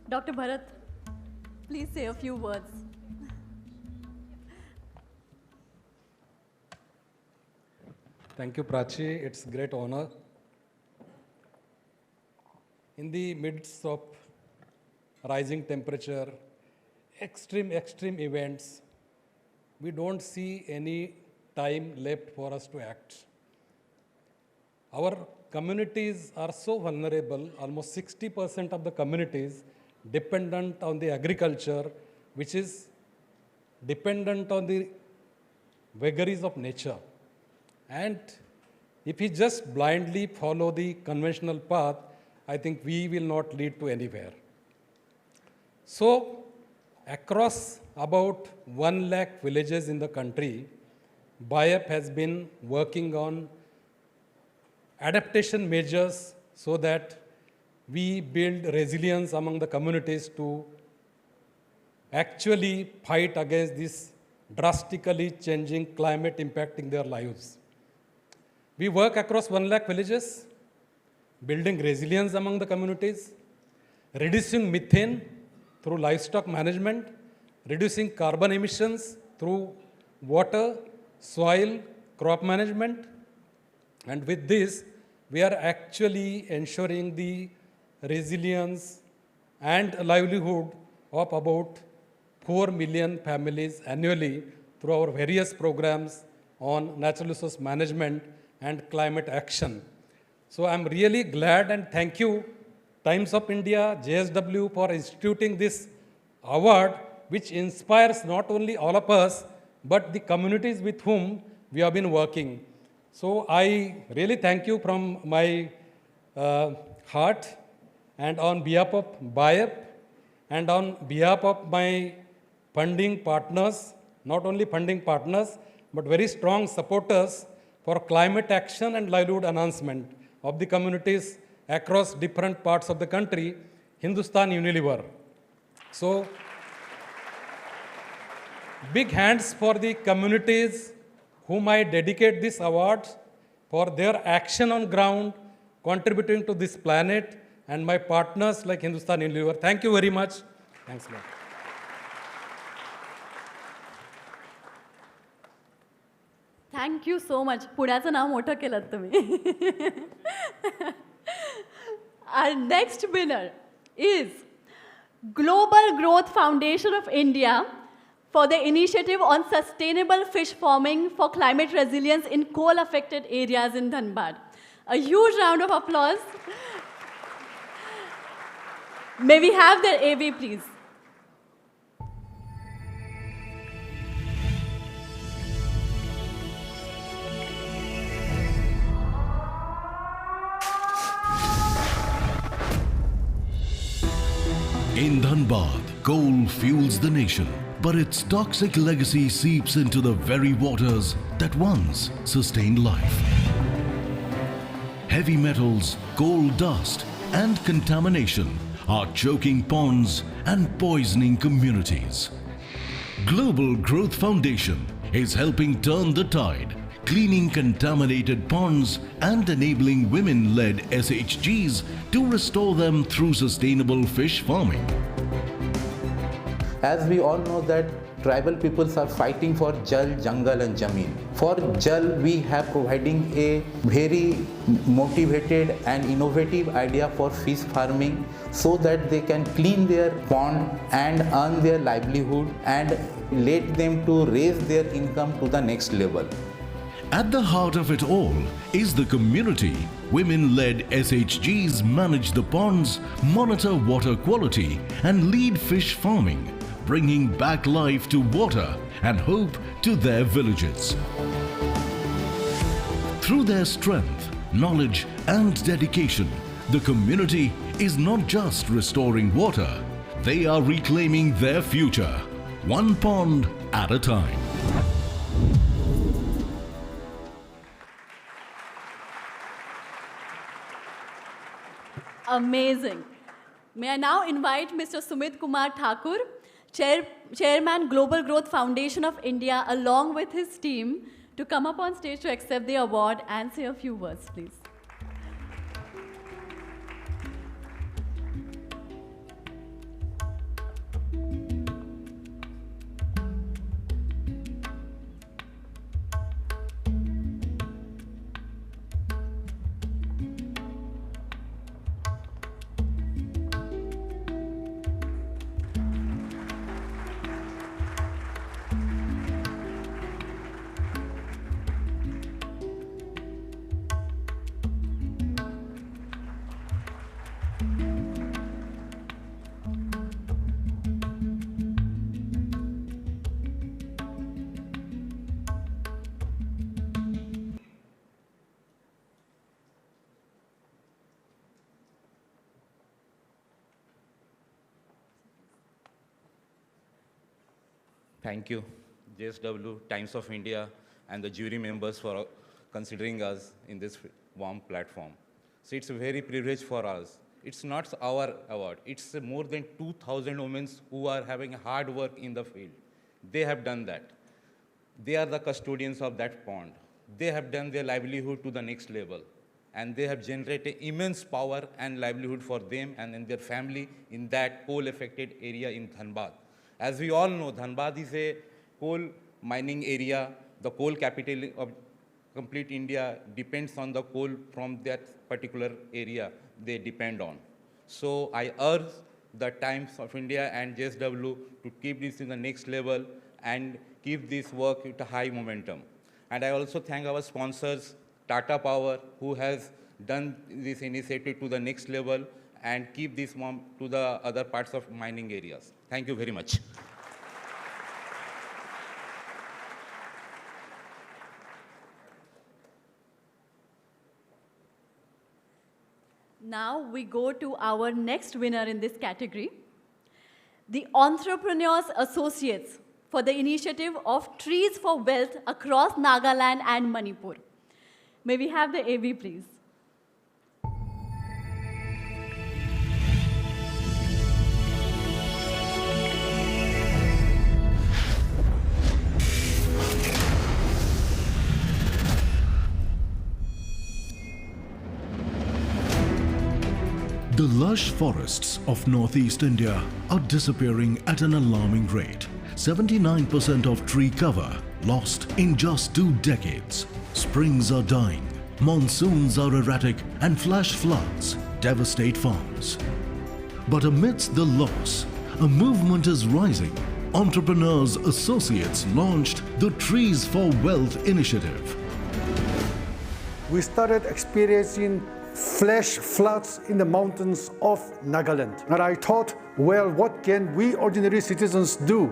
Dr. Bharat, please say a few words. Thank you, Prachi. It's a great honor. In the midst of rising temperature, extreme events, we don't see any time left for us to act. Our communities are so vulnerable, almost 60% of the communities dependent on the agriculture, which is dependent on the vagaries of nature. And if we just blindly follow the conventional path, I think we will not lead to anywhere. So, across about 1 lakh villages in the country, BIAP has been working on adaptation measures so that we build resilience among the communities to actually fight against this drastically changing climate impacting their lives. We work across 1 lakh villages, building resilience among the communities, reducing methane through livestock management, reducing carbon emissions through water, soil, crop management. And with this, we are actually ensuring the resilience and livelihood of about 4 million families annually through our various programs on natural resource management and climate action. So I'm really glad and thank you, Times of India, JSW, for instituting this award, which inspires not only all of us, but the communities with whom we have been working. So I really thank you from my heart, and on behalf of BIAP and on behalf of my funding partners, not only funding partners, but very strong supporters for climate action and livelihood enhancement of the communities across different parts of the country, Hindustan Unilever. So, big hands for the communities whom I dedicate this award for their action on ground, contributing to this planet, and my partners like Hindustan Unilever. Thank you very much. Thanks a lot. Thank you so much. पुण्याचं नाव मोठं केलं तुम्ही. Our next winner is Global Growth Foundation of India for the initiative on sustainable fish farming for climate resilience in coal-affected areas in Dhanbad. A huge round of applause. May we have their AV, please? In Dhanbad, coal fuels the nation, but its toxic legacy seeps into the very waters that once sustained life. Heavy metals, coal dust, and contamination are choking ponds and poisoning communities. Global Growth Foundation is helping turn the tide, cleaning contaminated ponds and enabling women-led SHGs to restore them through sustainable fish farming. As we all know that tribal peoples are fighting for Jal, Jungle and Jameen. For Jal, we have providing a very motivated and innovative idea for fish farming so that they can clean their pond and earn their livelihood and let them to raise their income to the next level. At the heart of it all is the community. Women-led SHGs manage the ponds, monitor water quality and lead fish farming, bringing back life to water and hope to their villages. Through their strength, knowledge and dedication, the community is not just restoring water, they are reclaiming their future, one pond at a time. Amazing. May I now invite Mr. Sumit Kumar Thakur, Chairman Global Growth Foundation of India, along with his team, to come up on stage to accept the award and say a few words, please. thank you, JSW, Times of India, and the jury members for considering us in this warm platform. So it's a very privilege for us. It's not our award. It's more than 2,000 women who are having hard work in the field. They have done that. They are the custodians of that pond. They have done their livelihood to the next level. And they have generated immense power and livelihood for them and their family in that coal-affected area in Dhanbad. As we all know, Dhanbad is a coal mining area. The coal capital of complete India depends on the coal from that particular area they depend on. So I urge the Times of India and JSW to keep this in the next level and keep this work with a high momentum. And I also thank our sponsors, Tata Power, who has done this initiative to the next level and keep this to the other parts of mining areas. Thank you very much. Now we go to our next winner in this category, the Entrepreneurs Associates for the initiative of Trees for Wealth across Nagaland and Manipur. May we have the AV, please? The lush forests of northeast India are disappearing at an alarming rate. 79% of tree cover lost in just 2 decades. Springs are dying, monsoons are erratic, and flash floods devastate farms. But amidst the loss, a movement is rising. Entrepreneurs Associates launched the Trees for Wealth initiative. We started experiencing flash floods in the mountains of Nagaland. And I thought, well, what can we ordinary citizens do?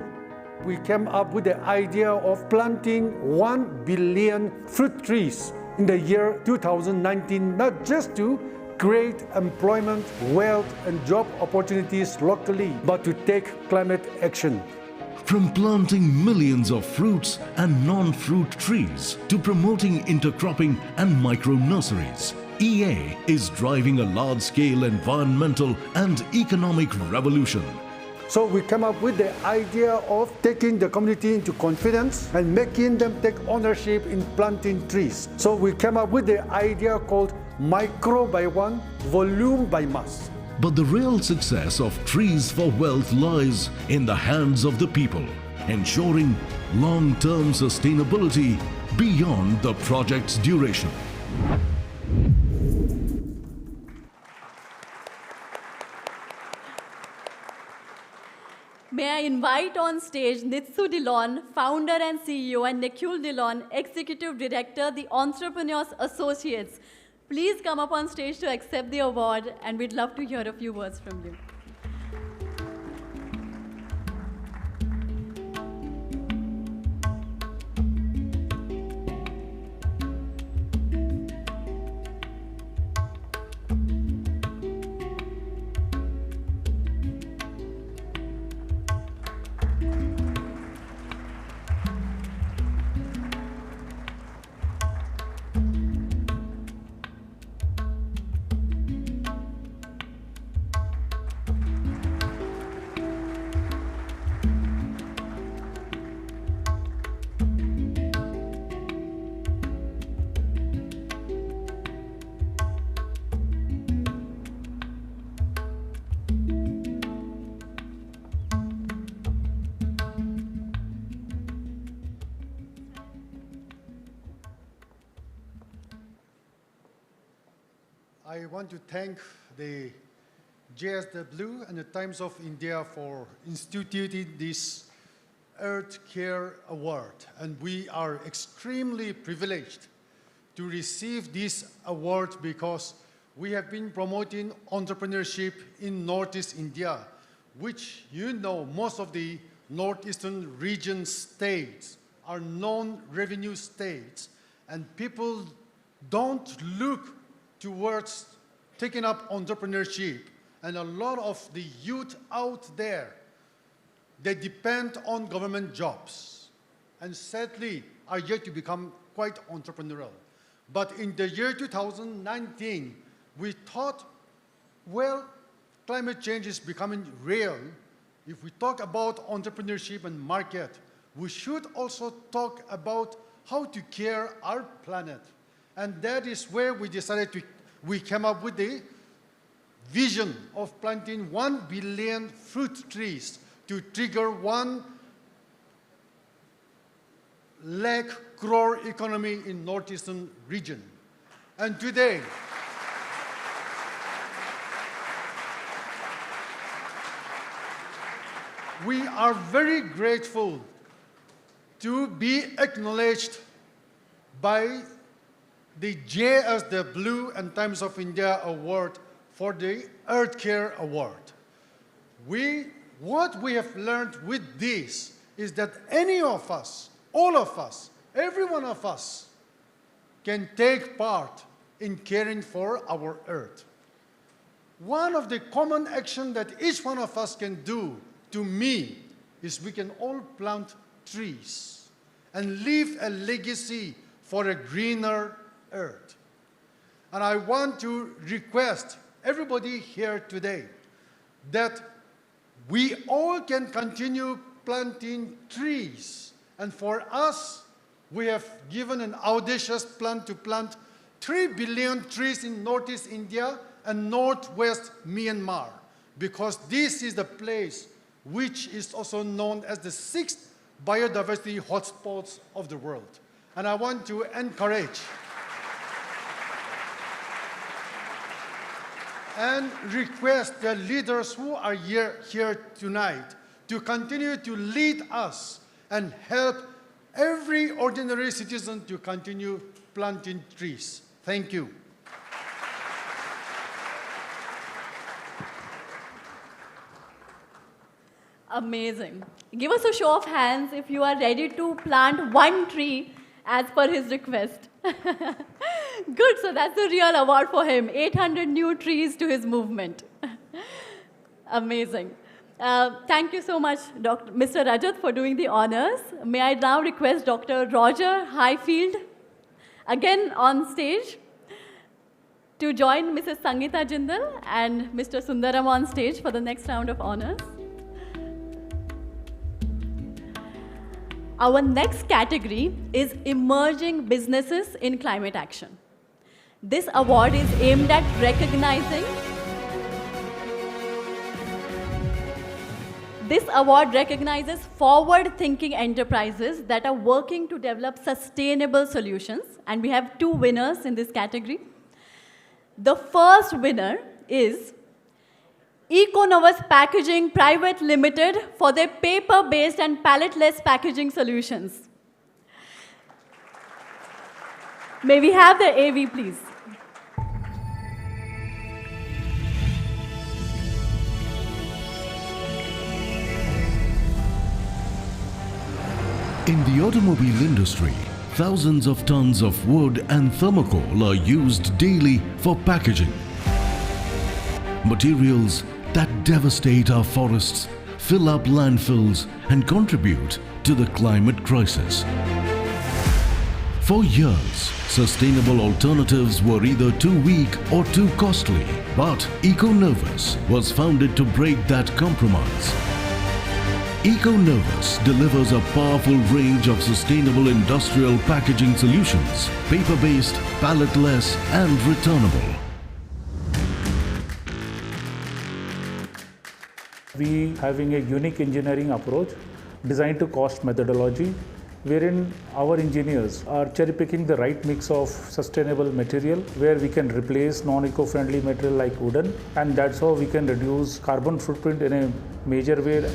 We came up with the idea of planting 1 billion fruit trees in the year 2019, not just to create employment, wealth, and job opportunities locally, but to take climate action. From planting millions of fruits and non-fruit trees to promoting intercropping and micro-nurseries, EA is driving a large-scale environmental and economic revolution. So we came up with the idea of taking the community into confidence and making them take ownership in planting trees. So we came up with the idea called micro by one, volume by mass. But the real success of Trees for Wealth lies in the hands of the people, ensuring long-term sustainability beyond the project's duration. May I invite on stage Nitsu Dillon, founder and CEO, and Nikhil Dillon, executive director, the Entrepreneurs Associates. Please come up on stage to accept the award, and we'd love to hear a few words from you. I want to thank the JSW and the Times of India for instituting this Earth Care Award. And we are extremely privileged to receive this award because we have been promoting entrepreneurship in Northeast India, which you know most of the Northeastern region states are non-revenue states, and people don't look towards taking up entrepreneurship. And a lot of the youth out there, they depend on government jobs and sadly are yet to become quite entrepreneurial. But in the year 2019, we thought, well, climate change is becoming real. If we talk about entrepreneurship and market, we should also talk about how to care our planet. And that is where we decided we came up with the vision of planting 1 billion fruit trees to trigger 1 lakh crore economy in northeastern region. And today, we are very grateful to be acknowledged by the JSW and Times of India Award for the Earth Care Award. What we have learned with this is that any of us, all of us, every one of us can take part in caring for our Earth. One of the common actions that each one of us can do, to me, is we can all plant trees and leave a legacy for a greener Earth. And I want to request everybody here today that we all can continue planting trees. And for us, we have given an audacious plan to plant 3 billion trees in Northeast India and Northwest Myanmar, because this is the place which is also known as the 6th biodiversity hotspots of the world. And I want to encourage and request the leaders who are here tonight to continue to lead us and help every ordinary citizen to continue planting trees. Thank you. Amazing. Give us a show of hands if you are ready to plant 1 tree as per his request. Good, so that's the real award for him. 800 new trees to his movement. Amazing. Thank you so much, Mr. Rajat, for doing the honors. May I now request Dr. Roger Highfield, again on stage, to join Mrs. Sangeeta Jindal and Mr. Sundaram on stage for the next round of honors. Our next category is emerging businesses in climate action. This award is aimed at recognizing forward-thinking enterprises that are working to develop sustainable solutions, and we have 2 winners in this category. The first winner is EcoNovus Packaging Private Limited for their paper-based and palletless packaging solutions. May we have the AV, please? In the automobile industry, thousands of tons of wood and thermocol are used daily for packaging. Materials that devastate our forests, fill up landfills, and contribute to the climate crisis. For years, sustainable alternatives were either too weak or too costly, but EcoNovus was founded to break that compromise. EcoNovus delivers a powerful range of sustainable industrial packaging solutions, paper-based, palletless, and returnable. We having a unique engineering approach designed to cost methodology, wherein our engineers are cherry-picking the right mix of sustainable material where we can replace non-eco-friendly material like wooden, and that's how we can reduce carbon footprint in a major way.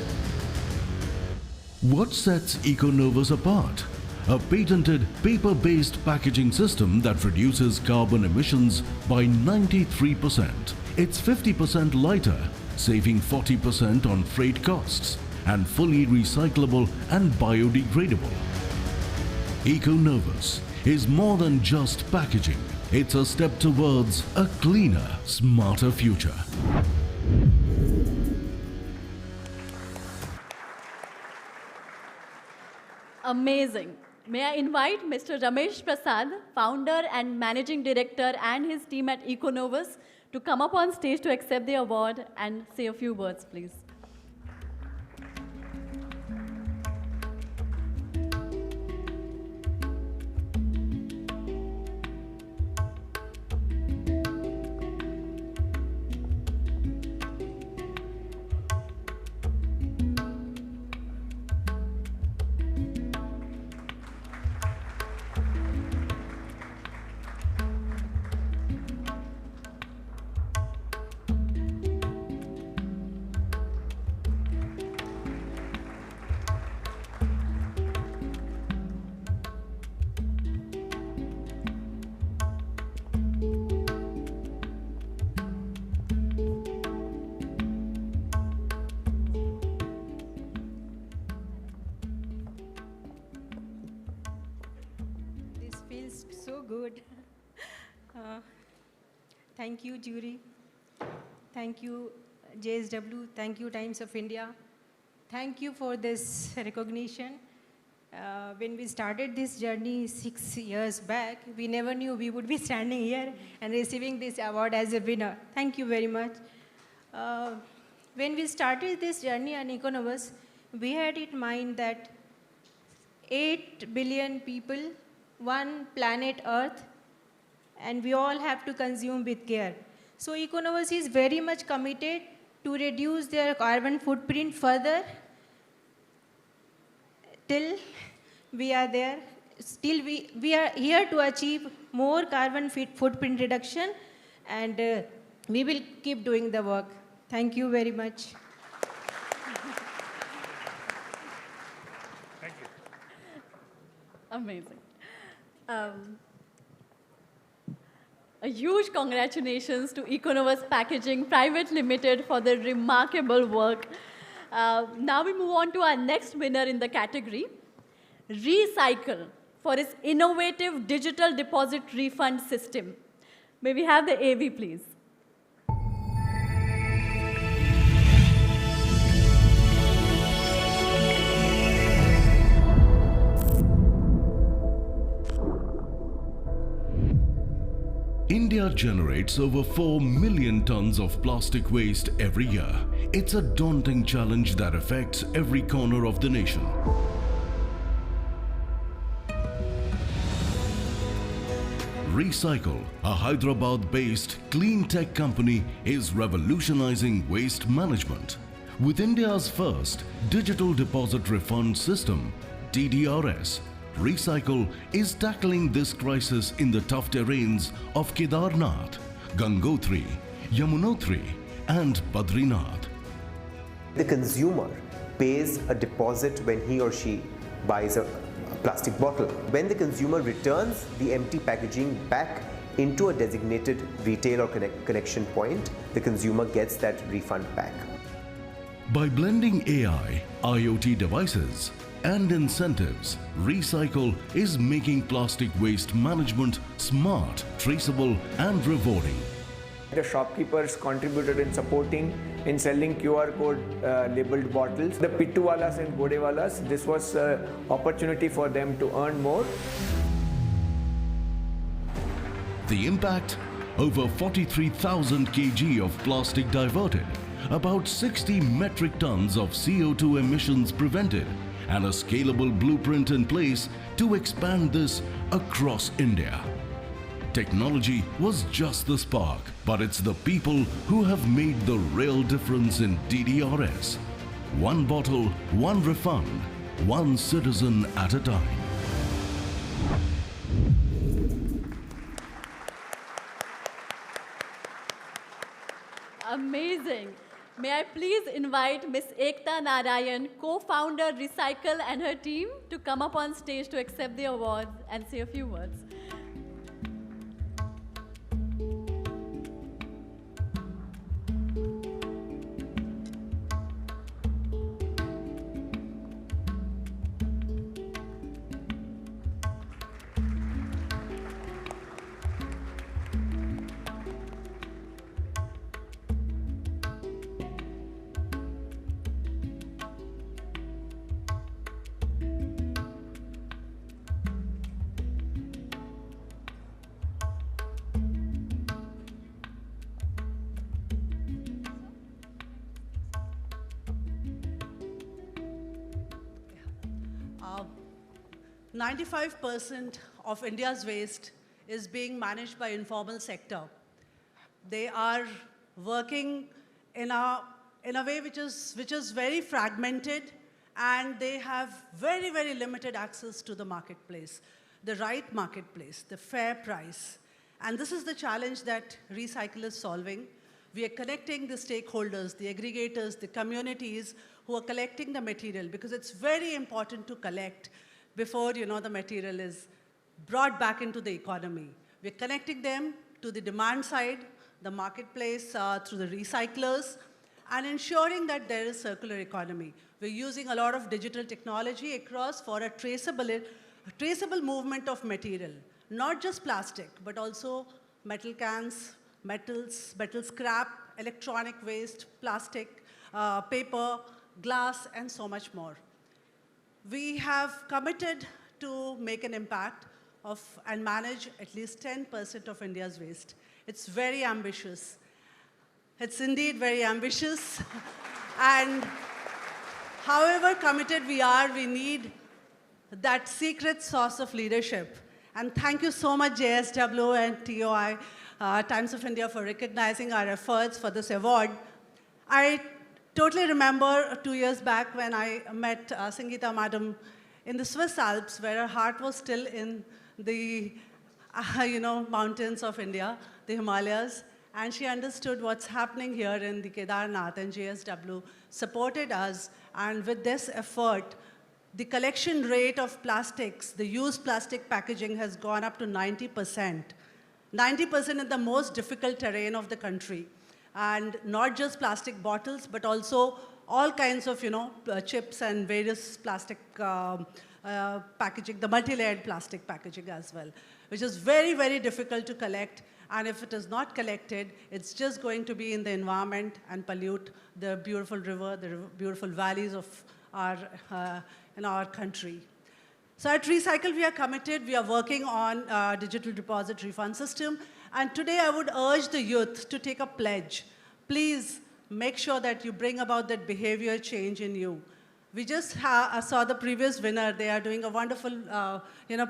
What sets EcoNovus apart? A patented paper-based packaging system that reduces carbon emissions by 93%. It's 50% lighter, saving 40% on freight costs, and fully recyclable and biodegradable. EcoNovus is more than just packaging. It's a step towards a cleaner, smarter future. Amazing. May I invite Mr. Ramesh Prasad, founder and managing director, and his team at Econovus to come up on stage to accept the award and say a few words, please. This feels so good. Thank you, jury. Thank you, JSW. Thank you, Times of India. Thank you for this recognition. When we started this journey 6 years back, we never knew we would be standing here and receiving this award as a winner. Thank you very much. When we started this journey on Econovus, we had in mind that 8 billion people, one planet Earth, and we all have to consume with care. So Econovus is very much committed to reduce their carbon footprint further till we are there. Still we are here to achieve more carbon footprint reduction, and we will keep doing the work. Thank you very much. Thank you. Amazing. A huge congratulations to Econovus Packaging Private Limited for their remarkable work. Now we move on to our next winner in the category, Recycle, for its innovative digital deposit refund system. May we have the AV, please? India generates over 4 million tons of plastic waste every year. It's a daunting challenge that affects every corner of the nation. Recycle, a Hyderabad-based clean tech company, is revolutionizing waste management. With India's first digital deposit refund system, DDRS, Recycle is tackling this crisis in the tough terrains of Kedarnath, Gangotri, Yamunotri, and Badrinath. The consumer pays a deposit when he or she buys a plastic bottle. When the consumer returns the empty packaging back into a designated retail or collection point, the consumer gets that refund back. By blending AI, IoT devices, and incentives, Recycle is making plastic waste management smart, traceable, and rewarding. The shopkeepers contributed in supporting in selling QR code labeled bottles. The pittuwalas and godewalas, this was an opportunity for them to earn more. The impact? Over 43,000 kg of plastic diverted, about 60 metric tons of CO2 emissions prevented, and a scalable blueprint in place to expand this across India. Technology was just the spark, but it's the people who have made the real difference in DDRS. One bottle, one refund, one citizen at a time. Amazing. May I please invite Ms. Ekta Narayan, co-founder Recycle, and her team to come up on stage to accept the award and say a few words. 95% of India's waste is being managed by informal sector. They are working in a way which is very fragmented, and they have very, very limited access to the marketplace, the right marketplace, the fair price. And this is the challenge that Recycle is solving. We are connecting the stakeholders, the aggregators, the communities who are collecting the material, because it's very important to collect before the material is brought back into the economy. We're connecting them to the demand side, the marketplace through the recyclers, and ensuring that there is circular economy. We're using a lot of digital technology across for a traceable movement of material, not just plastic, but also metal cans, metal scrap, electronic waste, plastic, paper, glass, and so much more. We have committed to make an impact and manage at least 10% of India's waste. It's very ambitious. It's indeed very ambitious. And however committed we are, we need that secret sauce of leadership. And thank you so much, JSW and TOI, Times of India, for recognizing our efforts for this award. I totally remember 2 years back when I met Sangeeta Madam in the Swiss Alps, where her heart was still in the mountains of India, the Himalayas, and she understood what's happening here in the Kedarnath, and JSW supported us. And with this effort, the collection rate of plastics, the used plastic packaging, has gone up to 90%. 90% in the most difficult terrain of the country. And not just plastic bottles, but also all kinds of, chips and various plastic packaging, the multi-layered plastic packaging as well, which is very, very difficult to collect. And if it is not collected, it's just going to be in the environment and pollute the beautiful river, the beautiful valleys of in our country. So at Recycle, we are committed. We are working on a digital deposit refund system. And today, I would urge the youth to take a pledge. Please make sure that you bring about that behavior change in you. We just saw the previous winner. They are doing a wonderful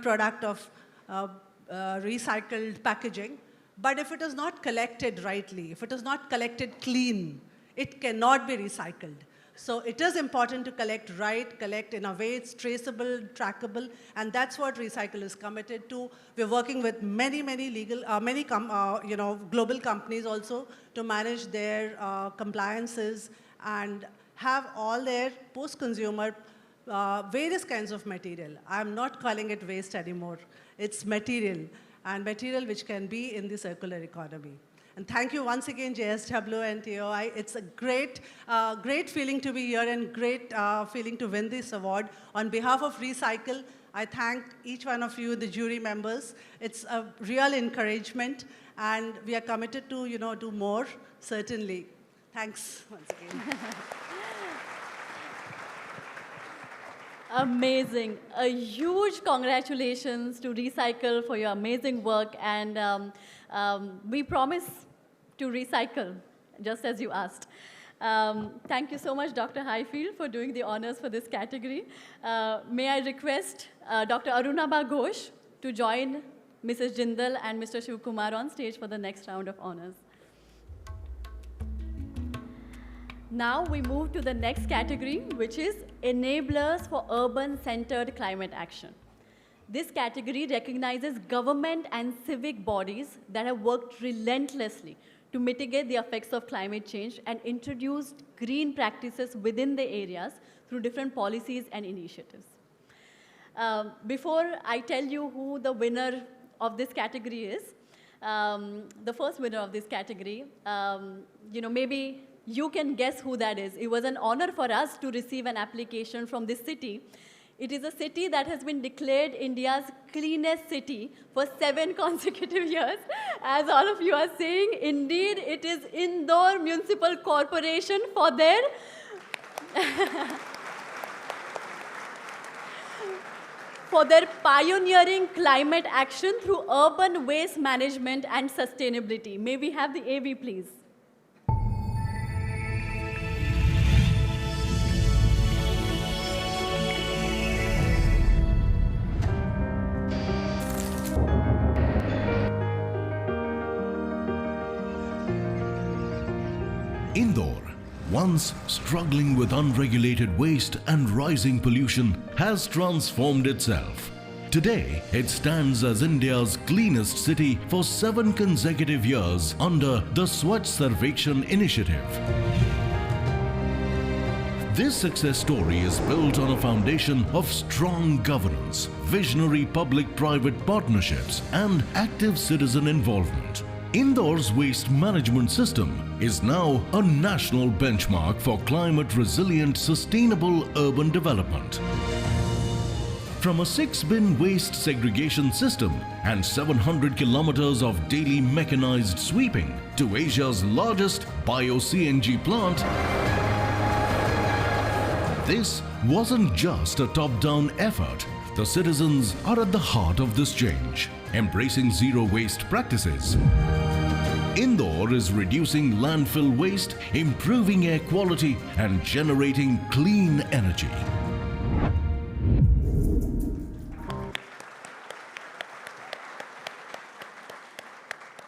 product of recycled packaging. But if it is not collected rightly, if it is not collected clean, it cannot be recycled. So it is important to collect right, collect in a way it's traceable, trackable, and that's what Recycle is committed to. We're working with many global companies also to manage their compliances and have all their post-consumer various kinds of material. I'm not calling it waste anymore. It's material, and material which can be in the circular economy. And thank you once again, JSW and TOI. It's a great feeling to be here and great feeling to win this award. On behalf of Recycle, I thank each one of you, the jury members. It's a real encouragement, and we are committed to do more, certainly. Thanks once again. Amazing. A huge congratulations to Recycle for your amazing work, and we promise to recycle, just as you asked. Thank you so much, Dr. Highfield, for doing the honors for this category. May I request Dr. Arunabha Ghosh to join Mrs. Jindal and Mr. Shivkumar on stage for the next round of honors. Now we move to the next category, which is Enablers for Urban-Centered Climate Action. This category recognizes government and civic bodies that have worked relentlessly to mitigate the effects of climate change and introduced green practices within the areas through different policies and initiatives. Before I tell you who the winner of this category is, the first winner of this category, maybe you can guess who that is. It was an honor for us to receive an application from this city. It is a city that has been declared India's cleanest city for 7 consecutive years. As all of you are saying, indeed, it is Indore Municipal Corporation for their pioneering climate action through urban waste management and sustainability. May we have the AV, please? Indore, once struggling with unregulated waste and rising pollution, has transformed itself. Today, it stands as India's cleanest city for 7 consecutive years under the Swachh Sarvekshan initiative. This success story is built on a foundation of strong governance, visionary public-private partnerships, and active citizen involvement. Indore's waste management system is now a national benchmark for climate-resilient, sustainable urban development. From a 6-bin waste segregation system and 700 kilometers of daily mechanized sweeping to Asia's largest bio-CNG plant, this wasn't just a top-down effort. The citizens are at the heart of this change, embracing zero waste practices. Indore is reducing landfill waste, improving air quality, and generating clean energy.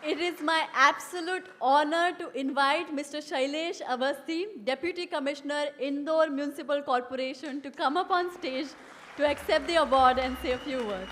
It is my absolute honor to invite Mr. Shailesh Avasthi, Deputy Commissioner, Indore Municipal Corporation, to come up on stage to accept the award and say a few words.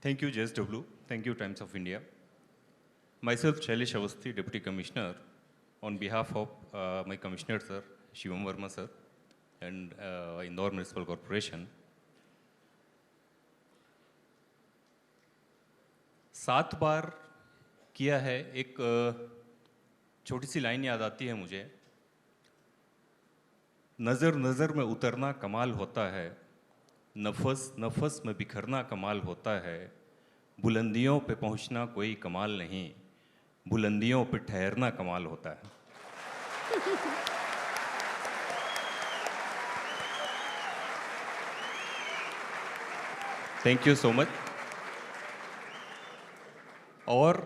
Thank you, JSW. Thank you, Times of India. Myself, Shailesh Avasthi, Deputy Commissioner, on behalf of my Commissioner, Sir, Shivam Verma, Sir, and Indore Municipal Corporation. 7 बार किया है, एक छोटी सी line याद आती है मुझे, नज़र नज़र में उतरना कमाल होता है, नफस नफस में बिखरना कमाल होता है, बुलंदियों पे पहुंचना कोई कमाल नहीं, बुलंदियों पे ठहरना कमाल होता है। Thank you so much. और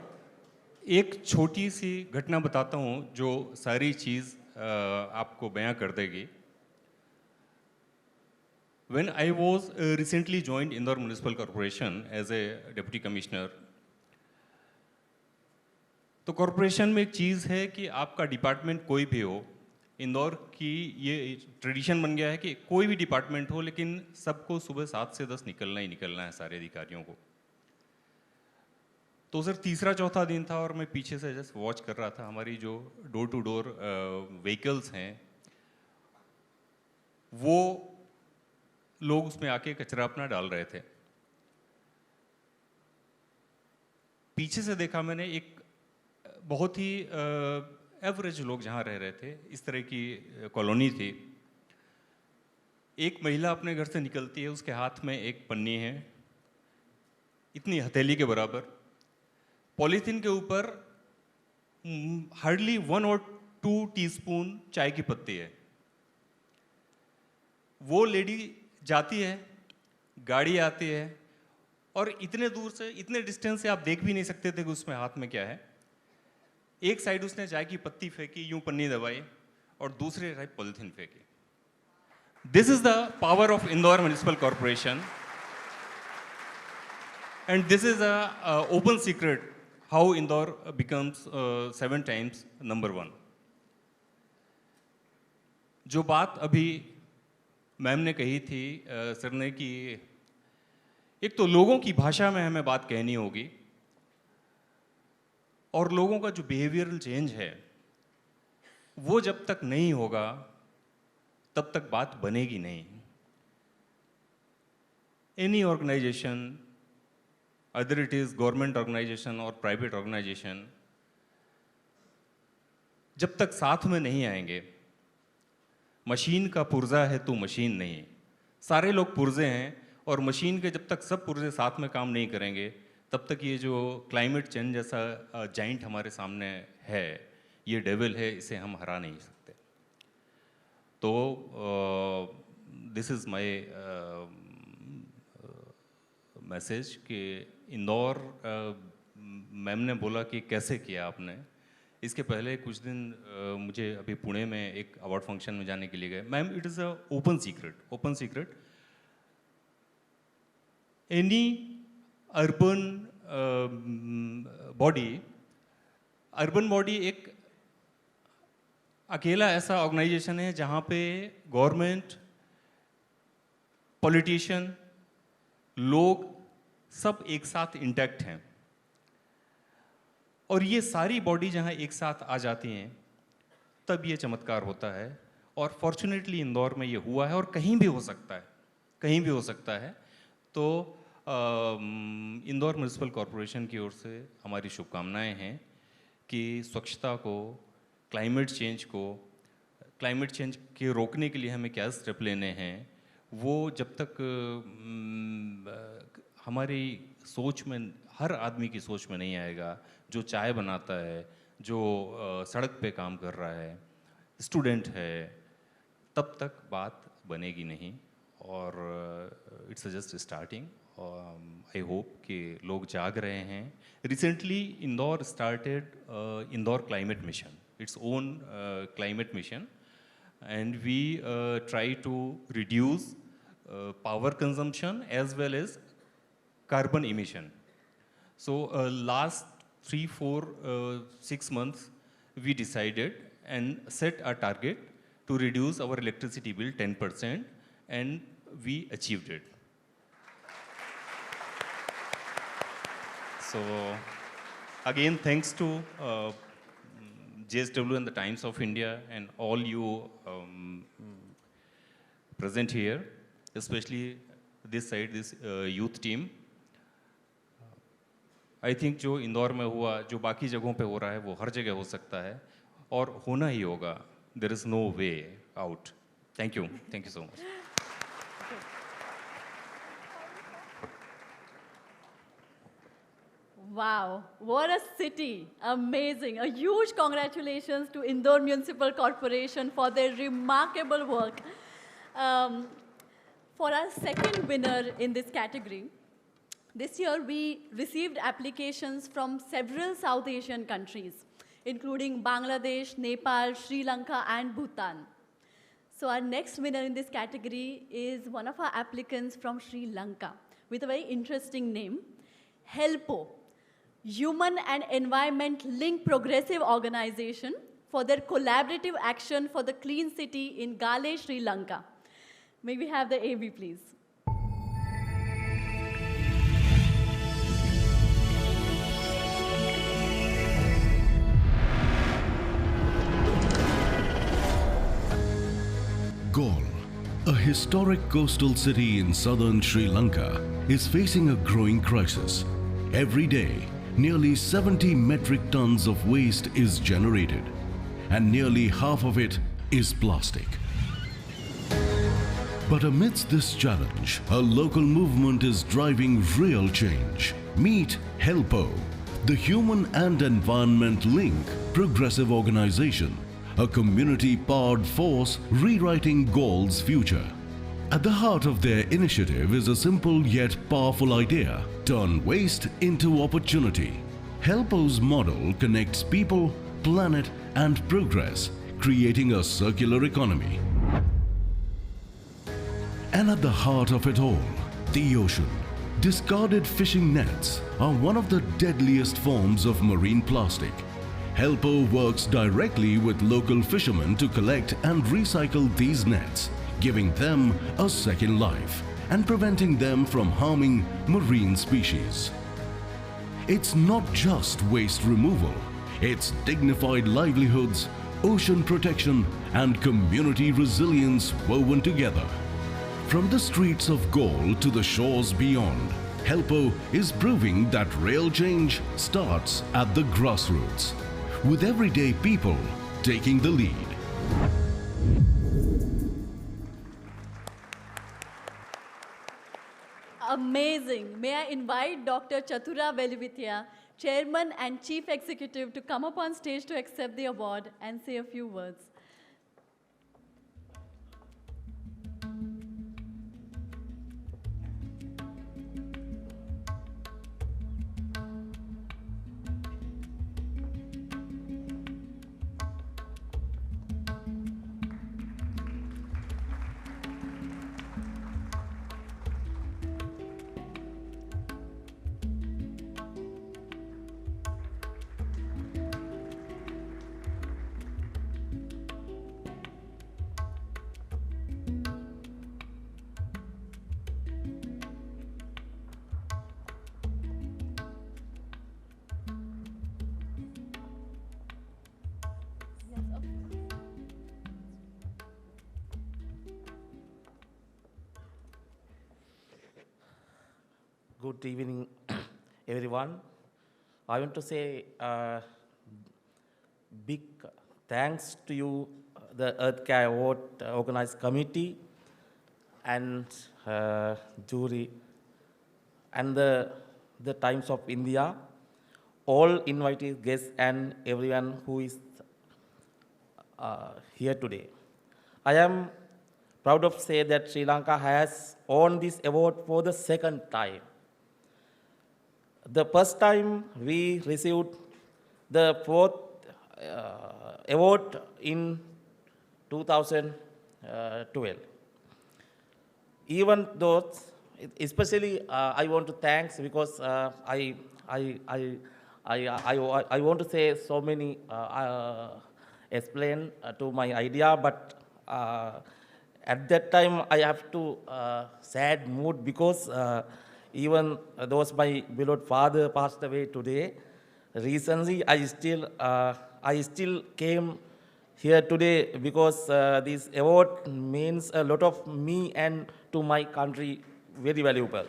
एक छोटी सी घटना बताता हूँ जो सारी चीज़ आपको बयां कर देगी। When I was recently joined Indore Municipal Corporation as a Deputy Commissioner, तो कॉरपोरेशन में एक चीज़ है कि आपका डिपार्टमेंट कोई भी हो, इंदौर की ये ट्रेडिशन बन गया है कि कोई भी डिपार्टमेंट हो लेकिन सबको सुबह 7 से 10 निकलना ही निकलना है सारे अधिकारियों को। तो सर तीसरा चौथा दिन था और मैं पीछे से जस्ट वॉच कर रहा था, हमारी जो डोर टू डोर व्हीकल्स हैं वो लोग उसमें आके कचरा अपना डाल रहे थे। पीछे से देखा मैंने, एक बहुत ही एवरेज लोग जहाँ रह रहे थे, इस तरह की कॉलोनी थी। एक महिला अपने घर से निकलती है, उसके हाथ में एक पन्नी है इतनी हथेली के बराबर, पॉलीथीन के ऊपर हार्डली 1 और 2 टीस्पून चाय की पत्ती है। वो लेडी जाती है, गाड़ी आती है और इतने दूर से, इतने डिस्टेंस से आप देख भी नहीं सकते थे कि उसमें हाथ में क्या है। एक साइड उसने चाय की पत्ती फेंकी, यूं पन्नी दबाई, और दूसरे साइड पॉलीथीन फेंकी। This is the power of Indore municipal corporation and this is a open secret how Indore becomes 7 times number 1। जो बात अभी मैम ने कही थी, सर ने, कि एक तो लोगों की भाषा में हमें बात कहनी होगी और लोगों का जो बिहेवियरल चेंज है वो जब तक नहीं होगा तब तक बात बनेगी नहीं। Any organization, other it is government organization और प्राइवेट ऑर्गेनाइजेशन, जब तक साथ में नहीं आएंगे, मशीन का पुर्जा है तू मशीन नहीं, सारे लोग पुर्जे हैं और मशीन के जब तक सब पुर्जे साथ में काम नहीं करेंगे तब तक ये जो क्लाइमेट चेंज जैसा जाइंट हमारे सामने है, ये डेविल है, इसे हम हरा नहीं सकते। तो दिस इज़ माय मैसेज कि इंदौर, मैम ने बोला कि कैसे किया आपने। इसके पहले कुछ दिन मुझे अभी पुणे में एक अवार्ड फंक्शन में जाने के लिए गए। Ma'am, it is a open secret any urban body एक अकेला ऐसा ऑर्गेनाइजेशन है जहाँ पे गवर्नमेंट, पॉलिटिशियन, लोग सब एक साथ इंटैक्ट हैं। और ये सारी बॉडी जहाँ एक साथ आ जाती हैं तब ये चमत्कार होता है। और फॉर्चुनेटली इंदौर में ये हुआ है और कहीं भी हो सकता है। तो इंदौर म्यूनिसिपल कॉरपोरेशन की ओर से हमारी शुभकामनाएं हैं कि स्वच्छता को, क्लाइमेट चेंज के रोकने के लिए हमें क्या स्टेप लेने हैं, वो जब तक हमारी सोच में, हर आदमी की सोच में नहीं आएगा, जो चाय बनाता है, जो सड़क पे काम कर रहा है, स्टूडेंट है, तब तक बात बनेगी नहीं। और it's just starting. I hope कि लोग जाग रहे हैं। Recently Indore started Indore climate mission, its own climate mission, and we try to reduce power consumption as well as carbon emission. So last 3, 4, 6 months we decided and set a target to reduce our electricity bill 10%, and we achieved it. So again, thanks to JSW and the Times of India and all you present here, especially this side, this youth team. I think जो इंदौर में हुआ, जो बाकी जगहों पे हो रहा है, वो हर जगह हो सकता है और होना ही होगा. There is no way out. Thank you so much. Wow, what a city. Amazing. A huge congratulations to Indore Municipal Corporation for their remarkable work. For our second winner in this category, this year we received applications from several South Asian countries, including Bangladesh, Nepal, Sri Lanka, and Bhutan. So our next winner in this category is one of our applicants from Sri Lanka with a very interesting name, HELPO, Human and Environment Linked Progressive Organization, for their collaborative action for the clean city in Gale, Sri Lanka. May we have the AV, please? Galle, a historic coastal city in southern Sri Lanka, is facing a growing crisis. Every day, nearly 70 metric tons of waste is generated, and nearly half of it is plastic. But amidst this challenge, a local movement is driving real change. Meet HELPO, the Human and Environment Linked Progressive Organization, a community-powered force rewriting Galle's future. At the heart of their initiative is a simple yet powerful idea: turn waste into opportunity. HELPO's model connects people, planet, and progress, creating a circular economy. And at the heart of it all, the ocean. Discarded fishing nets are one of the deadliest forms of marine plastic. HELPO works directly with local fishermen to collect and recycle these nets, giving them a second life and preventing them from harming marine species. It's not just waste removal, it's dignified livelihoods, ocean protection, and community resilience woven together. From the streets of Galle to the shores beyond, HELPO is proving that real change starts at the grassroots, with everyday people taking the lead. amazing. May I invite Dr. Chatura Velivithya, Chairman and Chief Executive, to come up on stage to accept the award and say a few words. Good evening, everyone. I want to say big thanks to you, the Earthcare Award organized committee and jury and the Times of India, all invited guests and everyone who is here today. I am proud of say that Sri Lanka has won this award for the second time. The first time we received the fourth award in 2012. Even though, especially I want to thanks because I want to say so many explain to my idea, but at that time I have to sad mood because even those my beloved father passed away today. Recently, I still came here today because this award means a lot of me and to my country, very valuable.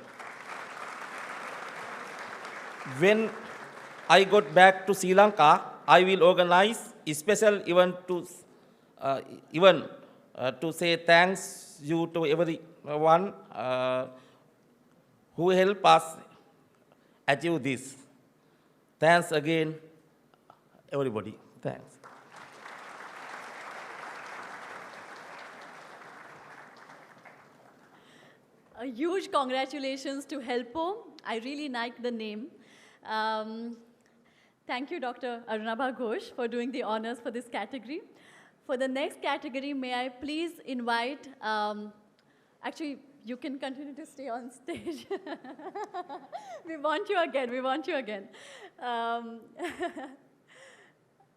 When I got back to Sri Lanka, I will organize a special event to say thanks you to everyone who helped us achieve this. Thanks again, everybody. Thanks. A huge congratulations to Helpo. I really like the name. Thank you, Dr. Arunabha Ghosh, for doing the honors for this category. For the next category, may I please invite, actually, you can continue to stay on stage. We want you again.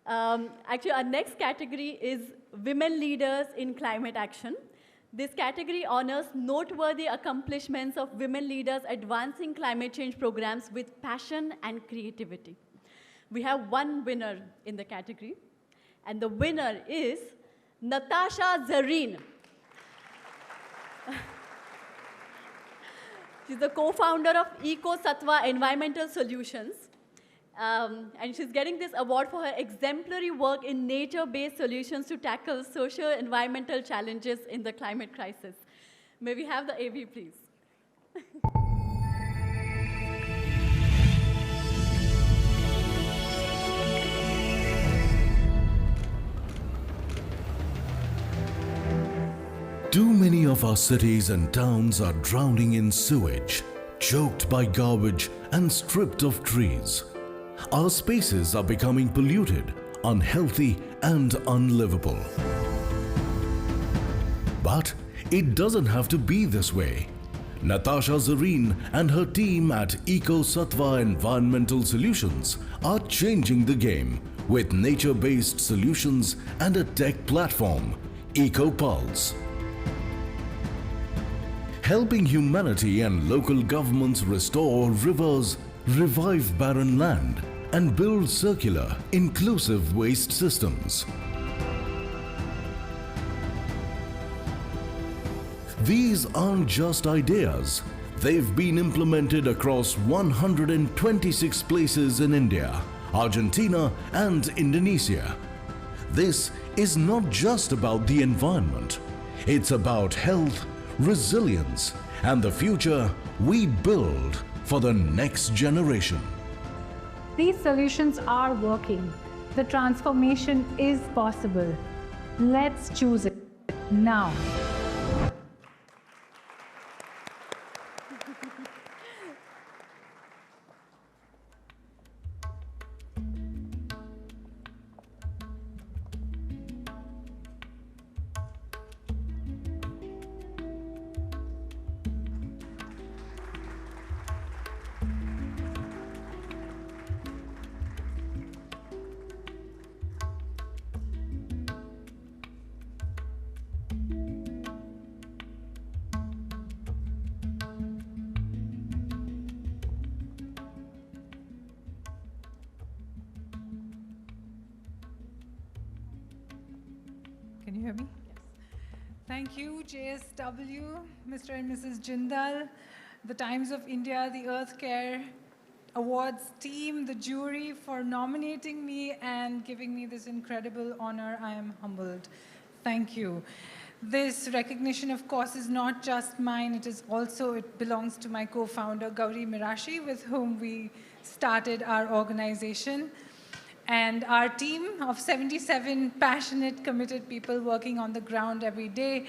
Actually, our next category is Women Leaders in Climate Action. This category honors noteworthy accomplishments of women leaders advancing climate change programs with passion and creativity. We have one winner in the category, and the winner is Natasha Zareen. She's the co-founder of Eco Sattva Environmental Solutions, and she's getting this award for her exemplary work in nature-based solutions to tackle social environmental challenges in the climate crisis. May we have the AV, please? Too many of our cities and towns are drowning in sewage, choked by garbage and stripped of trees. Our spaces are becoming polluted, unhealthy and unlivable. But it doesn't have to be this way. Natasha Zareen and her team at Eco Sattva Environmental Solutions are changing the game with nature-based solutions and a tech platform, EcoPulse. Helping humanity and local governments restore rivers, revive barren land, and build circular, inclusive waste systems. These aren't just ideas. They've been implemented across 126 places in India, Argentina, and Indonesia. This is not just about the environment. It's about health, resilience, and the future we build for the next generation. These solutions are working. The transformation is possible. Let's choose it now. Can you hear me? Yes. Thank you, JSW, Mr. and Mrs. Jindal, the Times of India, the Earth Care Awards team, the jury for nominating me and giving me this incredible honor. I am humbled. Thank you. This recognition, of course, is not just mine. It belongs to my co-founder, Gauri Mirashi, with whom we started our organization. And our team of 77 passionate, committed people working on the ground every day.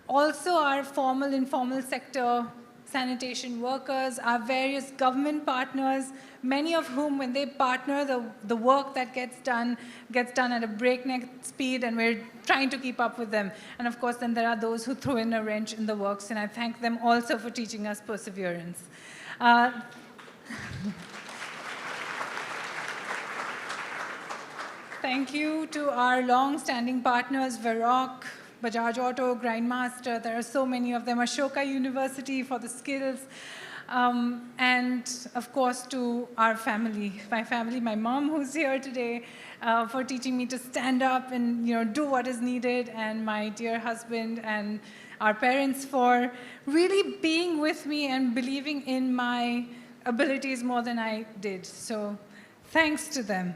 Also our formal, informal sector sanitation workers, our various government partners, many of whom, when they partner, the work that gets done at a breakneck speed, and we're trying to keep up with them. And of course, then there are those who throw in a wrench in the works, and I thank them also for teaching us perseverance. Thank you to our long-standing partners, Varroc, Bajaj Auto, Grindmaster. There are so many of them. Ashoka University for the skills. And of course to our family, my mom who's here today, for teaching me to stand up and do what is needed, and my dear husband and our parents for really being with me and believing in my abilities more than I did. So thanks to them.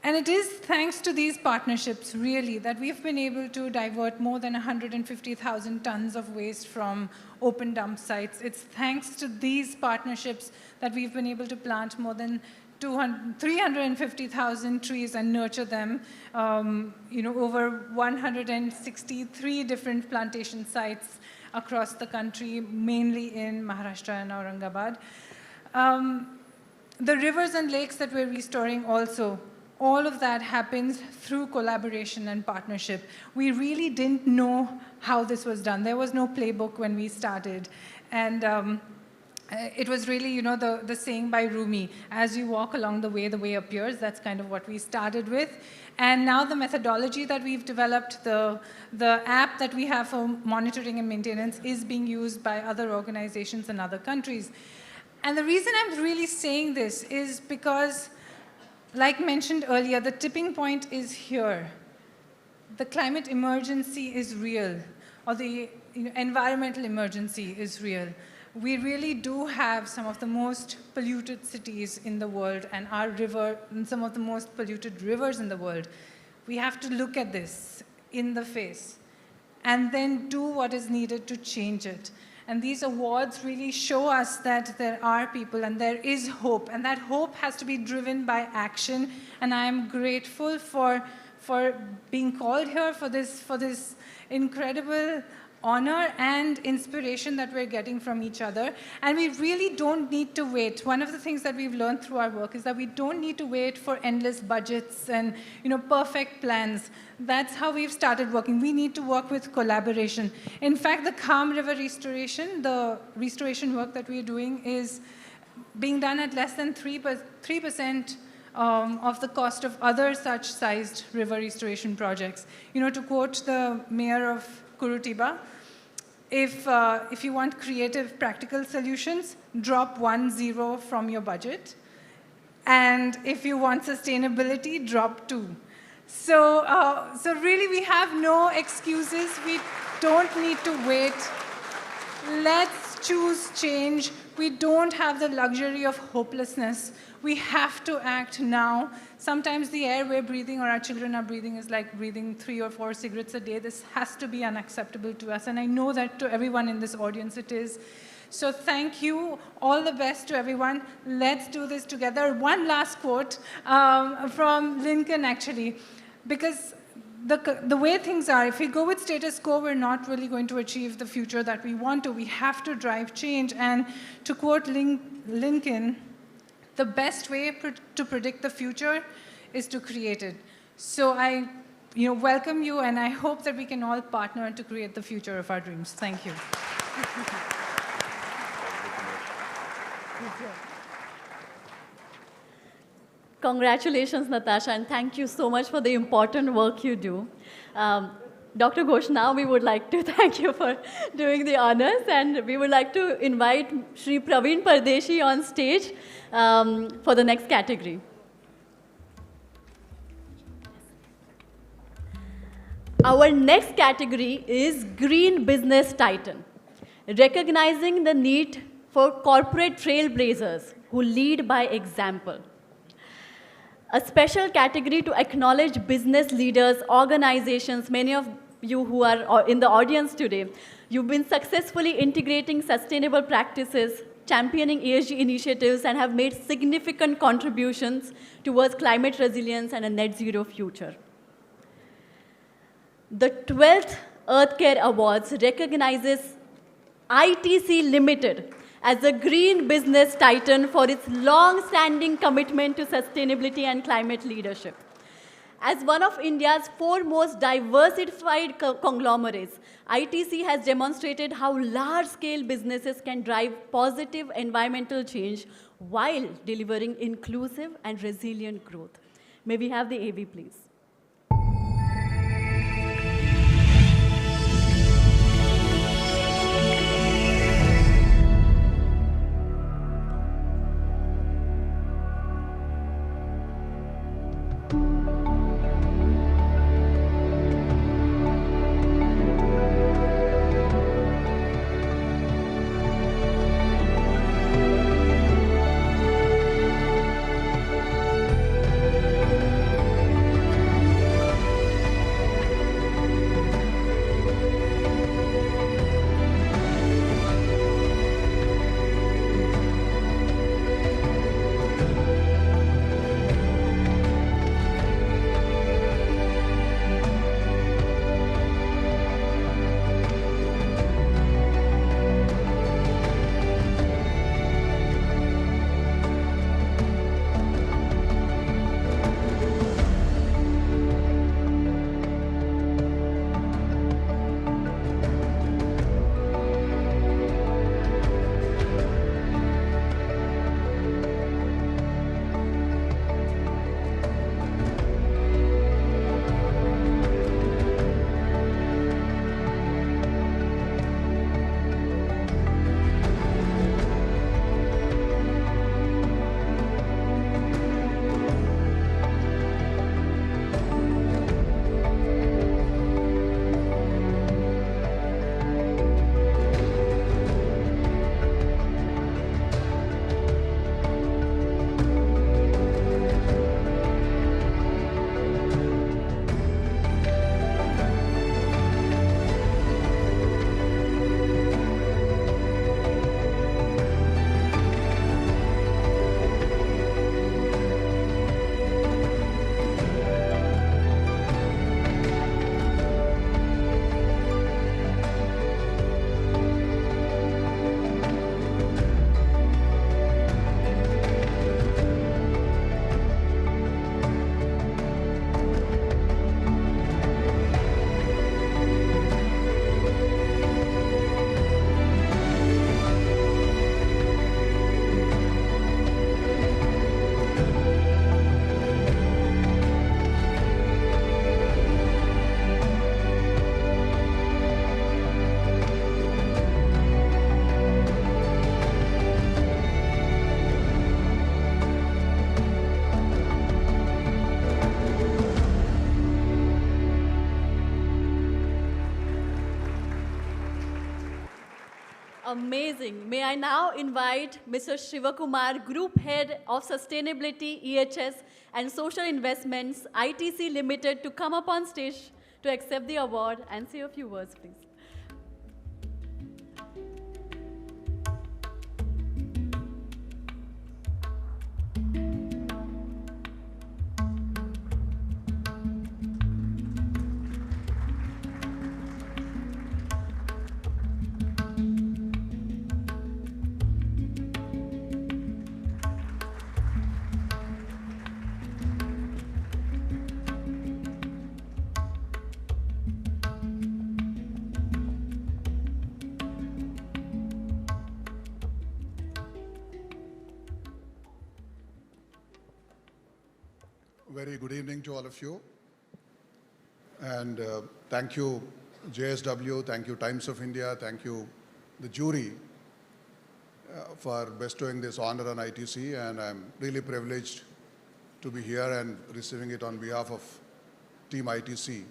And it is thanks to these partnerships, really, that we've been able to divert more than 150,000 tons of waste from open dump sites. It's thanks to these partnerships that we've been able to plant more than 350,000 trees and nurture them, over 163 different plantation sites across the country, mainly in Maharashtra and Aurangabad. The rivers and lakes that we're restoring also, all of that happens through collaboration and partnership. We really didn't know how this was done. There was no playbook when we started. And it was really, the saying by Rumi, as you walk along the way appears. That's kind of what we started with. And now the methodology that we've developed, the app that we have for monitoring and maintenance is being used by other organizations in other countries. And the reason I'm really saying this is because, like mentioned earlier, the tipping point is here. The climate emergency is real, or the environmental emergency is real. We really do have some of the most polluted cities in the world, and some of the most polluted rivers in the world. We have to look at this in the face and then do what is needed to change it. And these awards really show us that there are people and there is hope. And that hope has to be driven by action. And I am grateful for being called here for this incredible honor and inspiration that we're getting from each other. And we really don't need to wait. One of the things that we've learned through our work is that we don't need to wait for endless budgets and perfect plans. That's how we've started working. We need to work with collaboration. In fact, the Kham River restoration, the restoration work that we're doing is being done at less than 3% of the cost of other such sized river restoration projects. To quote the mayor of Curitiba, if you want creative, practical solutions, drop 1 0 from your budget. And if you want sustainability, drop 2. So really, we have no excuses. We don't need to wait. Let's choose change. We don't have the luxury of hopelessness. We have to act now. Sometimes the air we're breathing or our children are breathing is like breathing 3 or 4 cigarettes a day. This has to be unacceptable to us. And I know that to everyone in this audience it is. So thank you. All the best to everyone. Let's do this together. One last quote from Lincoln, actually, because the way things are, if we go with status quo, we're not really going to achieve the future that we want to. We have to drive change. And to quote Lincoln, the best way to predict the future is to create it. So I welcome you, and I hope that we can all partner to create the future of our dreams. Thank you. Congratulations, Natasha, and thank you so much for the important work you do. Dr. Ghosh, now we would like to thank you for doing the honors, and we would like to invite Shri Praveen Pardeshi on stage for the next category. Our next category is Green Business Titan, recognizing the need for corporate trailblazers who lead by example. A special category to acknowledge business leaders, organizations, many of you who are in the audience today. You've been successfully integrating sustainable practices, championing ESG initiatives, and have made significant contributions towards climate resilience and a net zero future. The 12th Earth Care Awards recognizes ITC Limited as a green business titan for its long-standing commitment to sustainability and climate leadership. As one of India's foremost diversified conglomerates, ITC has demonstrated how large-scale businesses can drive positive environmental change while delivering inclusive and resilient growth. May we have the AV, please? Amazing. May I now invite Mr. Shivakumar, Group Head of Sustainability, EHS, and Social Investments, ITC Limited, to come up on stage to accept the award and say a few words, please. Very good evening to all of you. And thank you, JSW, thank you, Times of India, thank you, the jury, for bestowing this honor on ITC. And I'm really privileged to be here and receiving it on behalf of Team ITC. You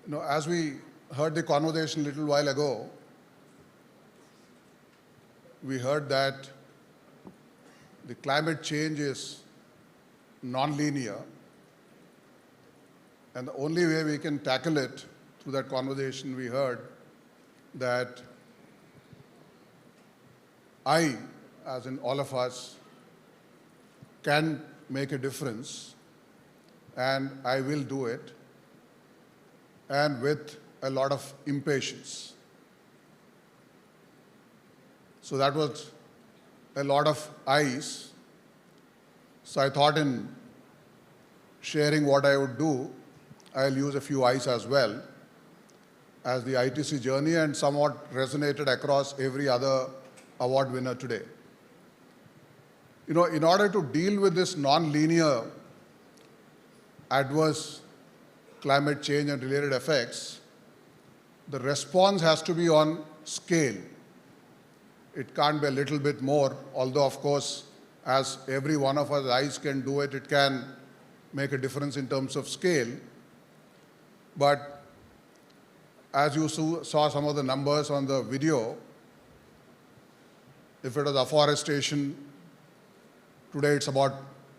know, as we heard the conversation a little while ago, we heard that the climate change is non-linear, and the only way we can tackle it through that conversation, we heard that I, as in all of us, can make a difference, and I will do it, and with a lot of impatience. So that was a lot of I's. So I thought in sharing what I would do, I'll use a few I's as well as the ITC journey, and somewhat resonated across every other award winner today. You know, in order to deal with this non-linear adverse climate change and related effects, the response has to be on scale. It can't be a little bit more, although of course, as every one of us eyes can do it, it can make a difference in terms of scale. But as you saw some of the numbers on the video, if it was afforestation, today it's about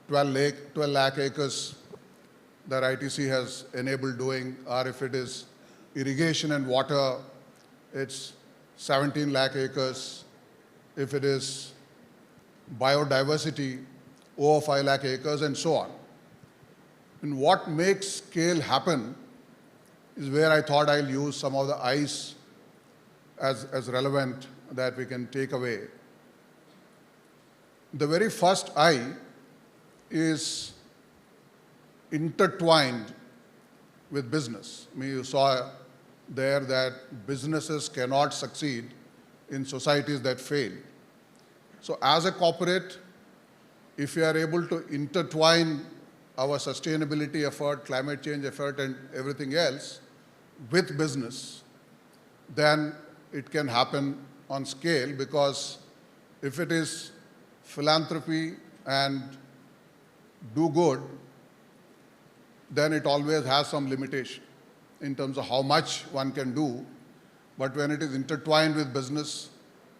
12 lakh acres that ITC has enabled doing, or if it is irrigation and water, it's 17 lakh acres. If it is biodiversity, over 5 lakh acres, and so on. And what makes scale happen is where I thought I'll use some of the I's as relevant that we can take away. The very first I is intertwined with business. I mean, you saw there that businesses cannot succeed in societies that fail. So as a corporate, if we are able to intertwine our sustainability effort, climate change effort, and everything else with business, then it can happen on scale, because if it is philanthropy and do good, then it always has some limitation in terms of how much one can do. But when it is intertwined with business,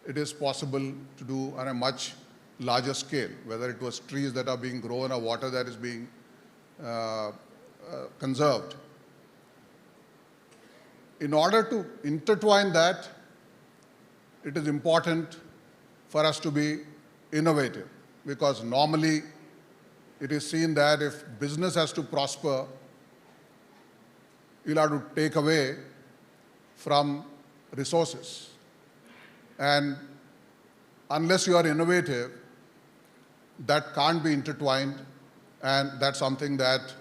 it is possible to do on a much larger scale, whether it was trees that are being grown or water that is being conserved. In order to intertwine that, it is important for us to be innovative, because normally it is seen that if business has to prosper, you'll have to take away from resources. And unless you are innovative, that can't be intertwined, and that's something that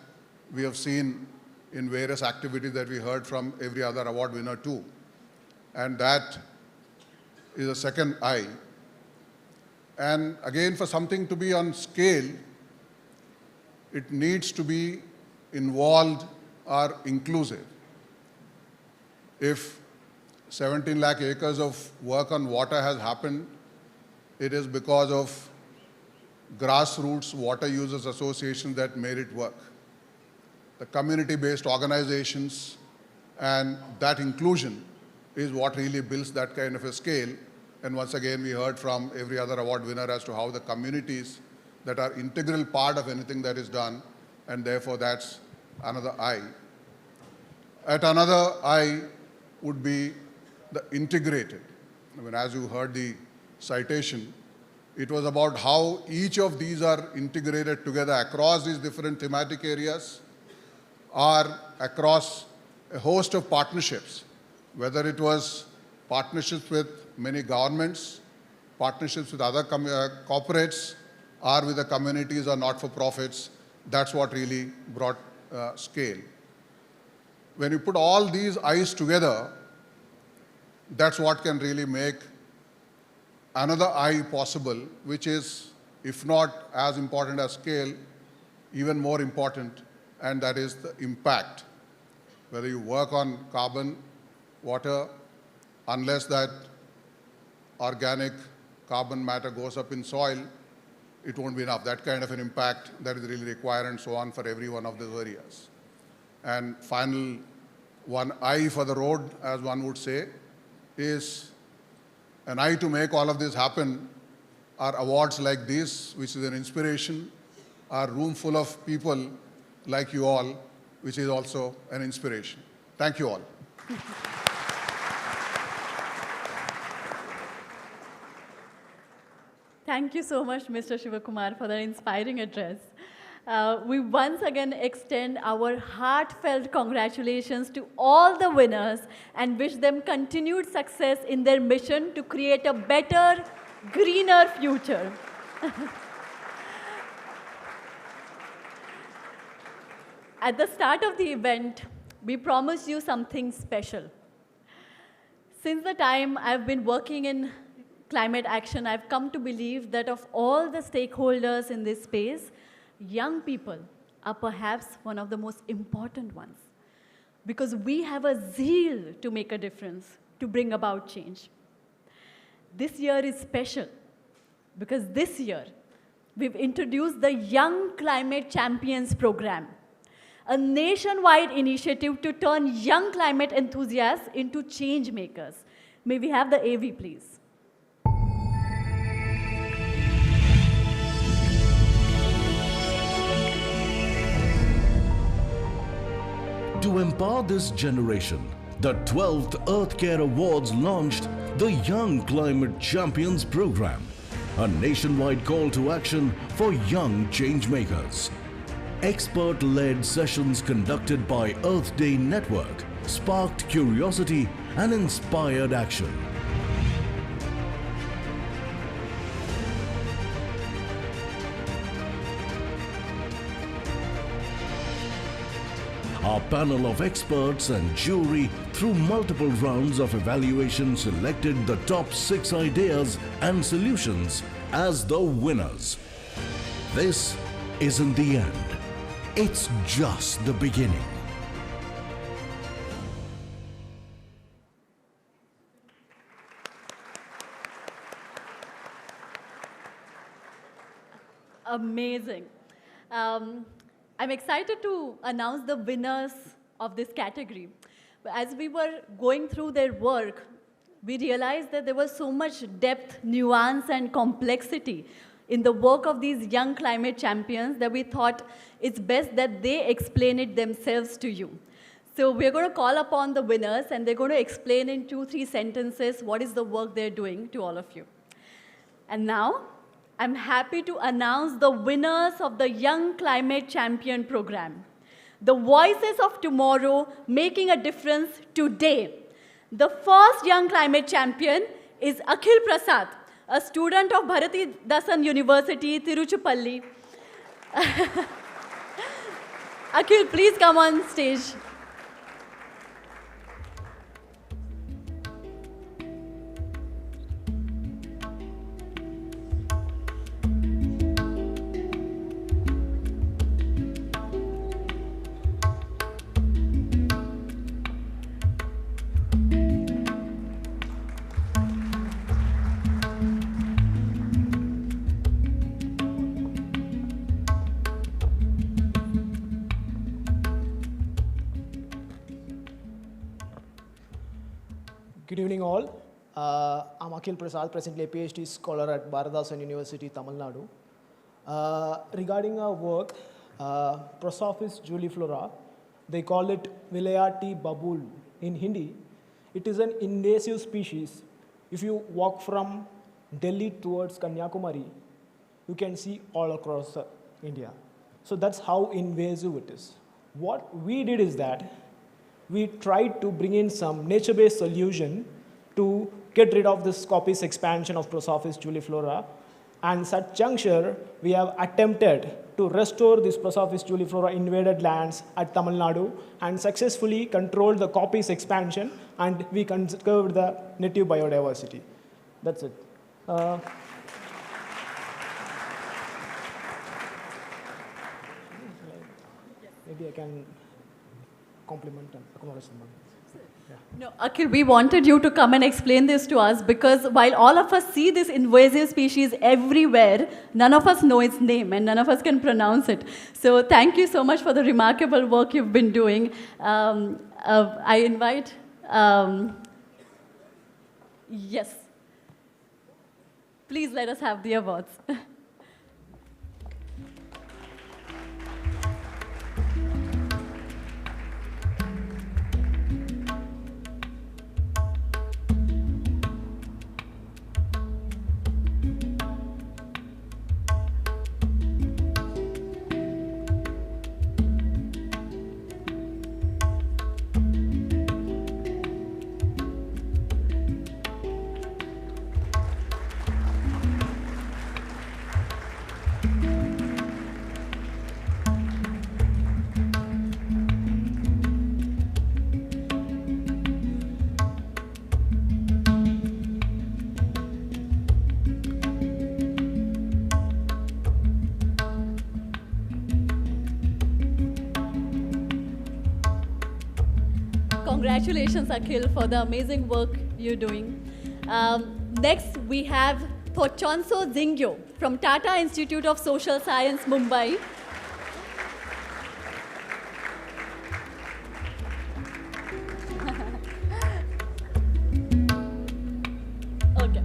we have seen in various activities that we heard from every other award winner too. And that is the second I. And again, for something to be on scale, it needs to be involved or inclusive. If 17 lakh acres of work on water has happened, it is because of grassroots water users associations that made it work. The community-based organizations and that inclusion is what really builds that kind of a scale. And once again, we heard from every other award winner as to how the communities that are integral part of anything that is done, and therefore that's another I. At another I would be the integrated. I mean, as you heard the citation, it was about how each of these are integrated together across these different thematic areas, or across a host of partnerships, whether it was partnerships with many governments, partnerships with other corporates, or with the communities or not-for-profits. That's what really brought scale. When you put all these I's together, that's what can really make another I possible, which is, if not as important as scale, even more important, and that is the impact. Whether you work on carbon, water, unless that organic carbon matter goes up in soil, it won't be enough. That kind of an impact that is really required and so on for every one of those areas. And final, one eye for the road, as one would say, is an eye to make all of this happen are awards like this, which is an inspiration, are room full of people like you all, which is also an inspiration. Thank you all. Thank you so much, Mr. Shivakumar, for that inspiring address. We once again extend our heartfelt congratulations to all the winners and wish them continued success in their mission to create a better, greener future. At the start of the event, we promised you something special. Since the time I've been working in climate action, I've come to believe that of all the stakeholders in this space, young people are perhaps one of the most important ones because we have a zeal to make a difference, to bring about change. This year is special because this year we've introduced the Young Climate Champions Program, a nationwide initiative to turn young climate enthusiasts into change makers. May we have the AV, please? To empower this generation, the 12th Earth Care Awards launched the Young Climate Champions Program, a nationwide call to action for young changemakers. Expert-led sessions conducted by Earth Day Network sparked curiosity and inspired action. Our panel of experts and jury, through multiple rounds of evaluation, selected the top 6 ideas and solutions as the winners. This isn't the end. It's just the beginning. Amazing. I'm excited to announce the winners of this category. As we were going through their work, we realized that there was so much depth, nuance, and complexity in the work of these young climate champions that we thought it's best that they explain it themselves to you. So we're going to call upon the winners, and they're going to explain in 2-3 sentences what is the work they're doing to all of you. And now, I'm happy to announce the winners of the Young Climate Champion Program. The voices of tomorrow making a difference today. The first Young Climate Champion is Akhil Prasad, a student of Bharati Dasan University, Tiruchirappalli. Akhil, please come on stage. Good evening all. I'm Akhil Prasad, presently a PhD scholar at Bharati Dasan University, Tamil Nadu. Regarding our work, Prosophis juliflora, they call it Vilayati babul in Hindi. It is an invasive species. If you walk from Delhi towards Kanyakumari, you can see all across India. So that's how invasive it is. What we did is that we tried to bring in some nature-based solution to get rid of this Scopis expansion of Prosophis juliflora. And such juncture, we have attempted to restore this Prosophis juliflora invaded lands at Tamil Nadu and successfully controlled the Scopis expansion, and we conserved the native biodiversity. That's it. maybe I can compliment and acknowledge someone. No, Akhil, we wanted you to come and explain this to us because while all of us see this invasive species everywhere, none of us know its name and none of us can pronounce it. So thank you so much for the remarkable work you've been doing. I invite, yes, please let us have the awards. Congratulations, Akhil, for the amazing work you're doing. Next, we have Thochonso Zingyo from Tata Institute of Social Science, Mumbai. Okay.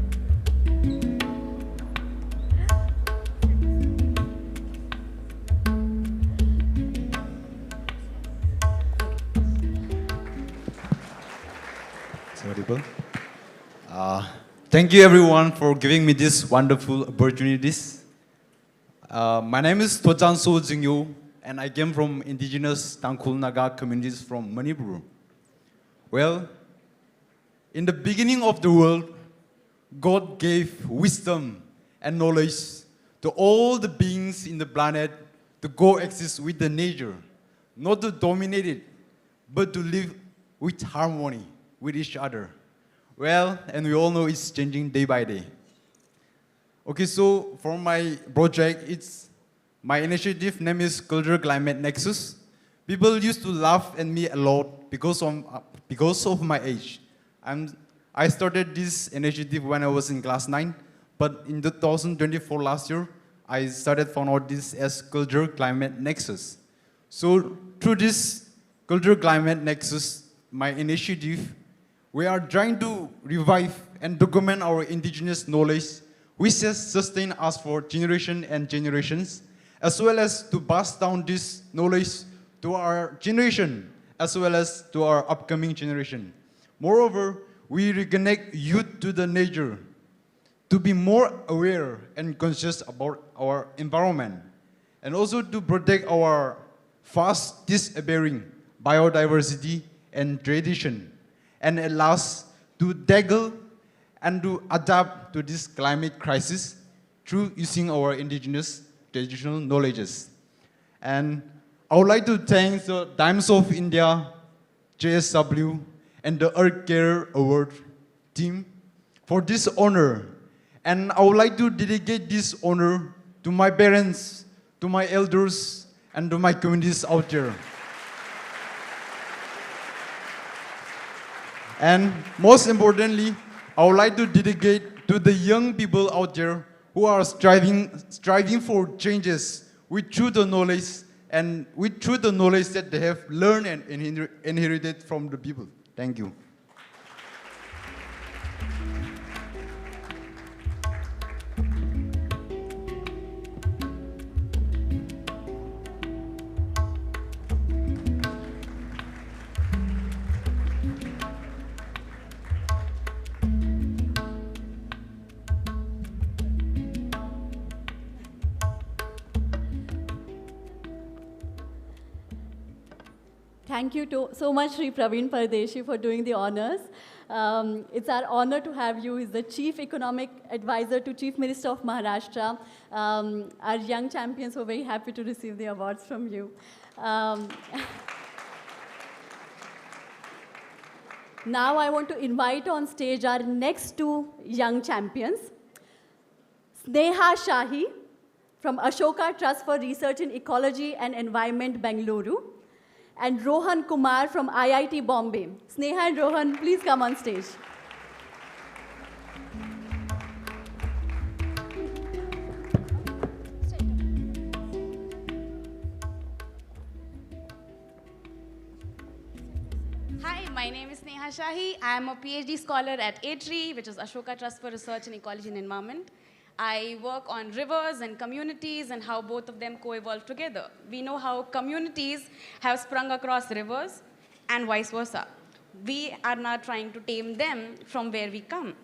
People. Thank you everyone for giving me these wonderful opportunities. My name is Thochonso Zingyo and I came from indigenous Tangkhul Naga communities from Manipur. Well, in the beginning of the world, God gave wisdom and knowledge to all the beings in the planet to coexist with the nature, not to dominate it, but to live with harmony with each other. Well, and we all know it's changing day by day. Okay, so for my project, my initiative name is Cultural Climate Nexus. People used to laugh at me a lot because of my age. I started this initiative when I was in class 9, but in 2024 last year, I found out this as Cultural Climate Nexus. So through this Cultural Climate Nexus, my initiative, we are trying to revive and document our indigenous knowledge, which has sustained us for generations and generations, as well as to pass down this knowledge to our generation, as well as to our upcoming generation. Moreover, we reconnect youth to the nature, to be more aware and conscious about our environment, and also to protect our fast disappearing biodiversity and tradition, and at last to tackle and to adapt to this climate crisis through using our indigenous traditional knowledges. And I would like to thank the Times of India, JSW, and the Earth Care Award team for this honor. And I would like to dedicate this honor to my parents, to my elders, and to my communities out there. And most importantly, I would like to dedicate to the young people out there who are striving for changes through the knowledge that they have learned and inherited from the people. Thank you. Thank you so much, Sri Praveen Pardeshi, for doing the honors. It's our honor to have you. He's the Chief Economic Advisor to Chief Minister of Maharashtra. Our young champions were very happy to receive the awards from you. Now I want to invite on stage our next two young champions. Sneha Shahi from Ashoka Trust for Research in Ecology and Environment, Bengaluru. and Rohan Kumar from IIT Bombay. Sneha and Rohan, please come on stage. Hi, my name is Sneha Shahi. I am a PhD scholar at ATRI, which is Ashoka Trust for Research in Ecology and Environment. I work on rivers and communities and how both of them co-evolve together. We know how communities have sprung across rivers and vice versa. We are now trying to tame them from where we come.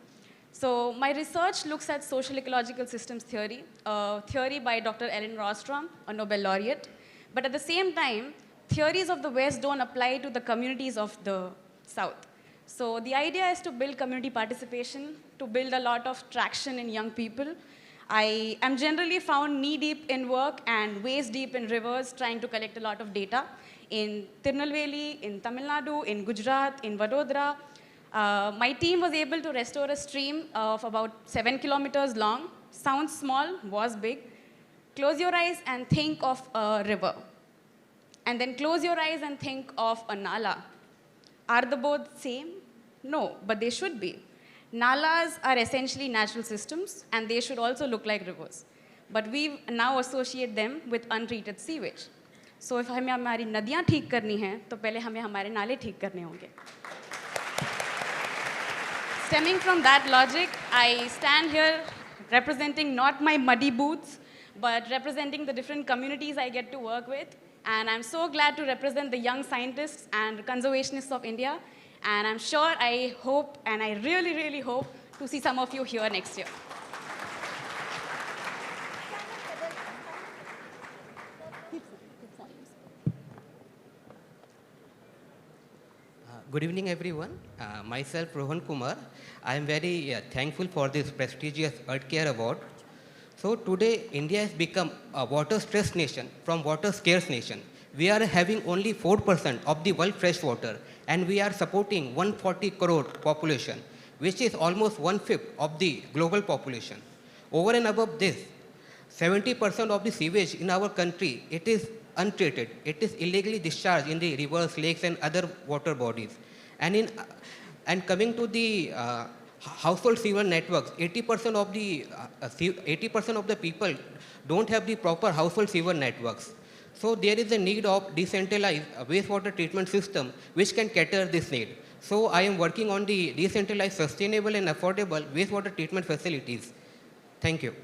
So my research looks at social ecological systems theory, a theory by Dr. Ellen Rostrom, a Nobel laureate. But at the same time, theories of the West don't apply to the communities of the South. So the idea is to build community participation, to build a lot of traction in young people. I am generally found knee-deep in work and waist-deep in rivers, trying to collect a lot of data in Tirunelveli, in Tamil Nadu, in Gujarat, in Vadodara. My team was able to restore a stream of about 7 kilometers long. Sounds small, was big. Close your eyes and think of a river. And then close your eyes and think of a nala. Are the both same? No, but they should be. Nalas are essentially natural systems, and they should also look like rivers. But we now associate them with untreated sewage. So if हमें हमारी नदियाँ ठीक करनी हैं, तो पहले हमें हमारे नाले ठीक करने होंगे. Stemming from that logic, I stand here representing not my muddy boots, but representing the different communities I get to work with. And I'm so glad to represent the young scientists and conservationists of India. And I'm sure, I hope, and I really, really hope to see some of you here next year. Good evening, everyone. Myself, Rohan Kumar. I am very thankful for this prestigious Earth Care Award. So today, India has become a water-stressed nation from water-scarce nation. We are having only 4% of the world fresh water, and we are supporting 140 crore population, which is almost 1/5 of the global population. Over and above this, 70% of the sewage in our country, it is untreated. It is illegally discharged in the rivers, lakes, and other water bodies. And coming to the household sewer networks, 80% of the people don't have the proper household sewer networks. So there is a need of decentralized wastewater treatment system which can cater this need. So I am working on the decentralized, sustainable, and affordable wastewater treatment facilities. Thank you.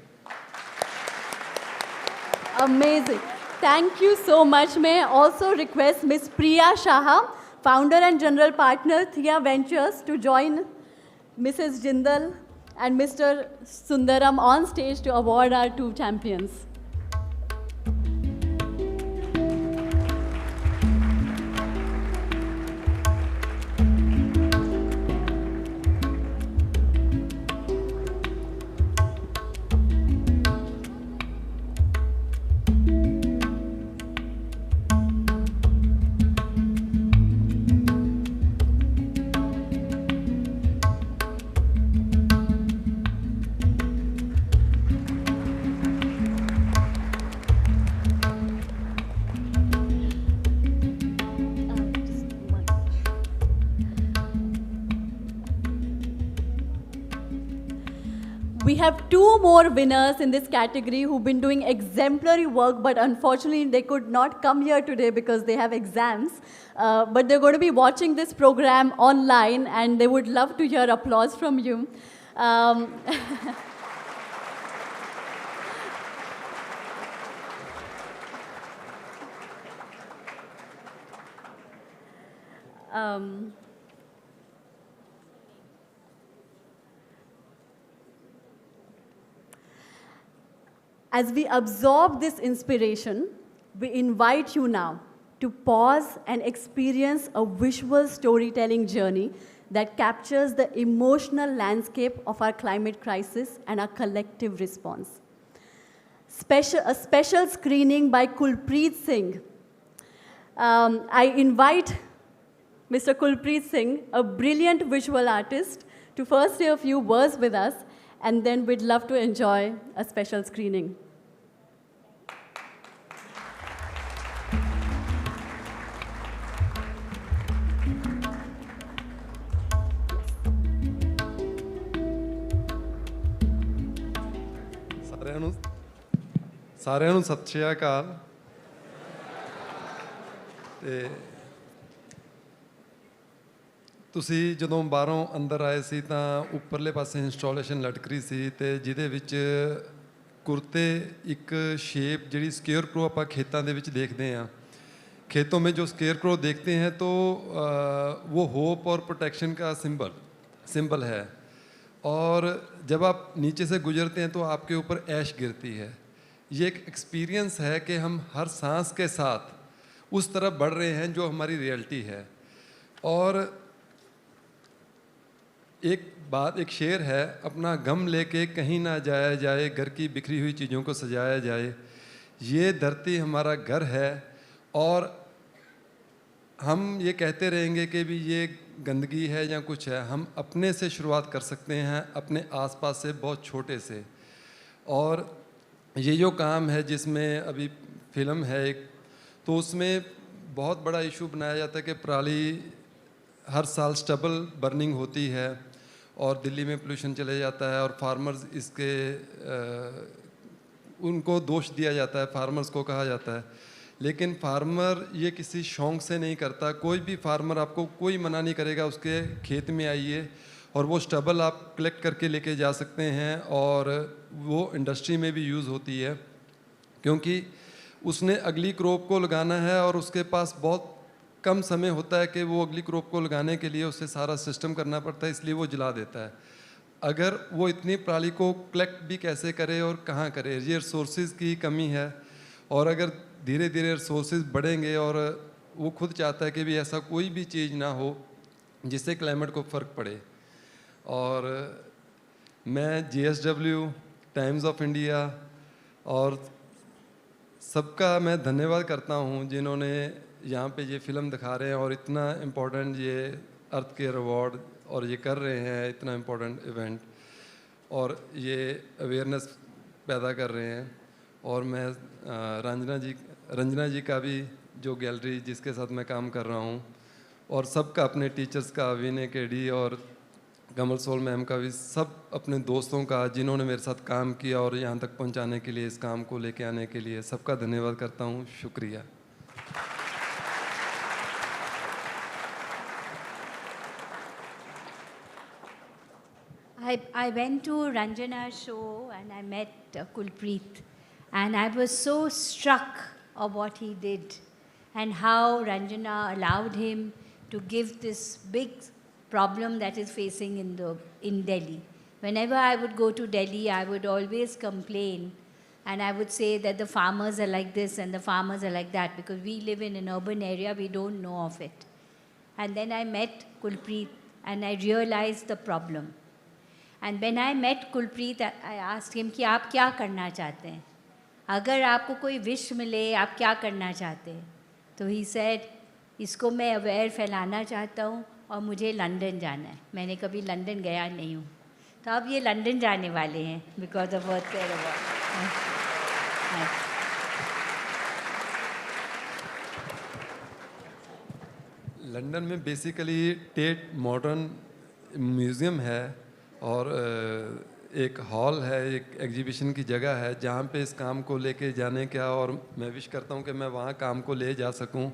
Amazing. Thank you so much. May I also request Ms. Priya Shaha, founder and general partner, Thea Ventures, to join Mrs. Jindal and Mr. Sundaram on stage to award our two champions. We have two more winners in this category who've been doing exemplary work, but unfortunately they could not come here today because they have exams. But they're going to be watching this program online, and they would love to hear applause from you. As we absorb this inspiration, we invite you now to pause and experience a visual storytelling journey that captures the emotional landscape of our climate crisis and our collective response. A special screening by Kulpreet Singh. I invite Mr. Kulpreet Singh, a brilliant visual artist, to first say a few words with us, and then we'd love to enjoy a special screening. ਨੂੰ ਸਤਿ ਸ਼੍ਰੀ ਅਕਾਲ ਤੇ ਤੁਸੀਂ ਜਦੋਂ ਬਾਹਰੋਂ ਅੰਦਰ ਆਏ ਸੀ ਤਾਂ ਉੱਪਰਲੇ ਪਾਸੇ ਇੰਸਟਾਲੇਸ਼ਨ ਲਟਕ ਰਹੀ ਸੀ ਤੇ ਜਿਹਦੇ ਵਿੱਚ ਕੁਰਤੇ ਇੱਕ ਸ਼ੇਪ ਜਿਹੜੀ ਸਕੇਅਰ ਕਰੋ ਆਪਾਂ ਖੇਤਾਂ ਦੇ ਵਿੱਚ ਦੇਖਦੇ ਹਾਂ खेतों में जो स्केयर क्रो देखते हैं तो वो होप और प्रोटेक्शन का सिंबल है और जब आप नीचे से गुजरते हैं तो आपके ऊपर ऐश गिरती है। ये एक एक्सपीरियंस है कि हम हर सांस के साथ उस तरफ बढ़ रहे हैं जो हमारी रियलिटी है। और एक शेर है, अपना गम लेके कहीं ना जाया जाए, घर की बिखरी हुई चीज़ों को सजाया जाए। ये धरती हमारा घर है और हम ये कहते रहेंगे कि भी ये गंदगी है या कुछ है, हम अपने से शुरुआत कर सकते हैं, अपने आसपास से बहुत छोटे से। और ये जो काम है जिसमें अभी फिल्म है एक, तो उसमें बहुत बड़ा इशू बनाया जाता है कि पराली हर साल स्टबल बर्निंग होती है और दिल्ली में पोल्यूशन चले जाता है और फार्मर्स इसके उनको दोष दिया जाता है, फार्मर्स को कहा जाता है। लेकिन फार्मर ये किसी शौक से नहीं करता। कोई भी फार्मर आपको कोई मना नहीं करेगा, उसके खेत में आइए और वो स्टबल आप कलेक्ट करके लेके जा सकते हैं और वो इंडस्ट्री में भी यूज़ होती है क्योंकि उसने अगली क्रॉप को लगाना है और उसके पास बहुत कम समय होता है कि वो अगली क्रॉप को लगाने के लिए उसे सारा सिस्टम करना पड़ता है, इसलिए वो जला देता है। अगर वो इतनी पराली को कलेक्ट भी कैसे करे और कहाँ करे, ये रिसोर्सेज की कमी है। और अगर धीरे धीरे रिसोर्सेज बढ़ेंगे और वो खुद चाहता है कि भी ऐसा कोई भी चीज़ ना हो जिससे क्लाइमेट को फ़र्क पड़े। और मैं GSW, टाइम्स ऑफ इंडिया और सबका मैं धन्यवाद करता हूँ जिन्होंने यहाँ पे ये फ़िल्म दिखा रहे हैं और इतना इम्पोर्टेंट ये अर्थ केयर अवार्ड और ये कर रहे हैं, इतना इम्पोर्टेंट इवेंट और ये अवेयरनेस पैदा कर रहे हैं। और मैं रंजना जी का भी जो गैलरी जिसके साथ मैं काम कर रहा हूँ और सबका अपने टीचर्स का, विनय केडी और कमल सोल मैम का भी, सब अपने दोस्तों का जिन्होंने मेरे साथ काम किया और यहाँ तक पहुँचाने के लिए, इस काम को लेके आने के लिए सबका धन्यवाद करता हूँ। शुक्रिया। I went to Ranjana's show and I met Kulpreet. And I was so struck of what he did and how Ranjana allowed him to give this big problem that is facing in Delhi. Whenever I would go to Delhi, I would always complain and I would say that the farmers are like this and the farmers are like that because we live in an urban area, we don't know of it. And then I met Kulpreet and I realized the problem. And when I met Kulpreet, I asked him कि आप क्या करना चाहते हैं? अगर आपको कोई wish मिले आप क्या करना चाहते हैं? तो ही सेड इसको मैं अवेयर फैलाना चाहता हूँ और मुझे लंदन जाना है। मैंने कभी लंदन गया नहीं हूँ, तो अब ये लंदन जाने वाले हैं because of earth care award. London में बेसिकली टेट मॉडर्न म्यूज़ियम है और एक हॉल है, एक एग्जीबिशन की जगह है जहाँ पे इस काम को लेके जाने का, और मैं विश करता हूँ कि मैं वहाँ काम को ले जा सकूँ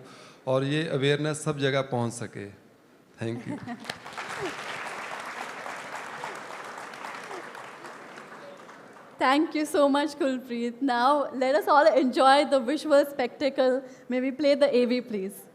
और ये अवेयरनेस सब जगह पहुँच सके। Thank you. Thank you so much, Kulpreet. Now, let us all enjoy the visual spectacle. May we play the AV, please?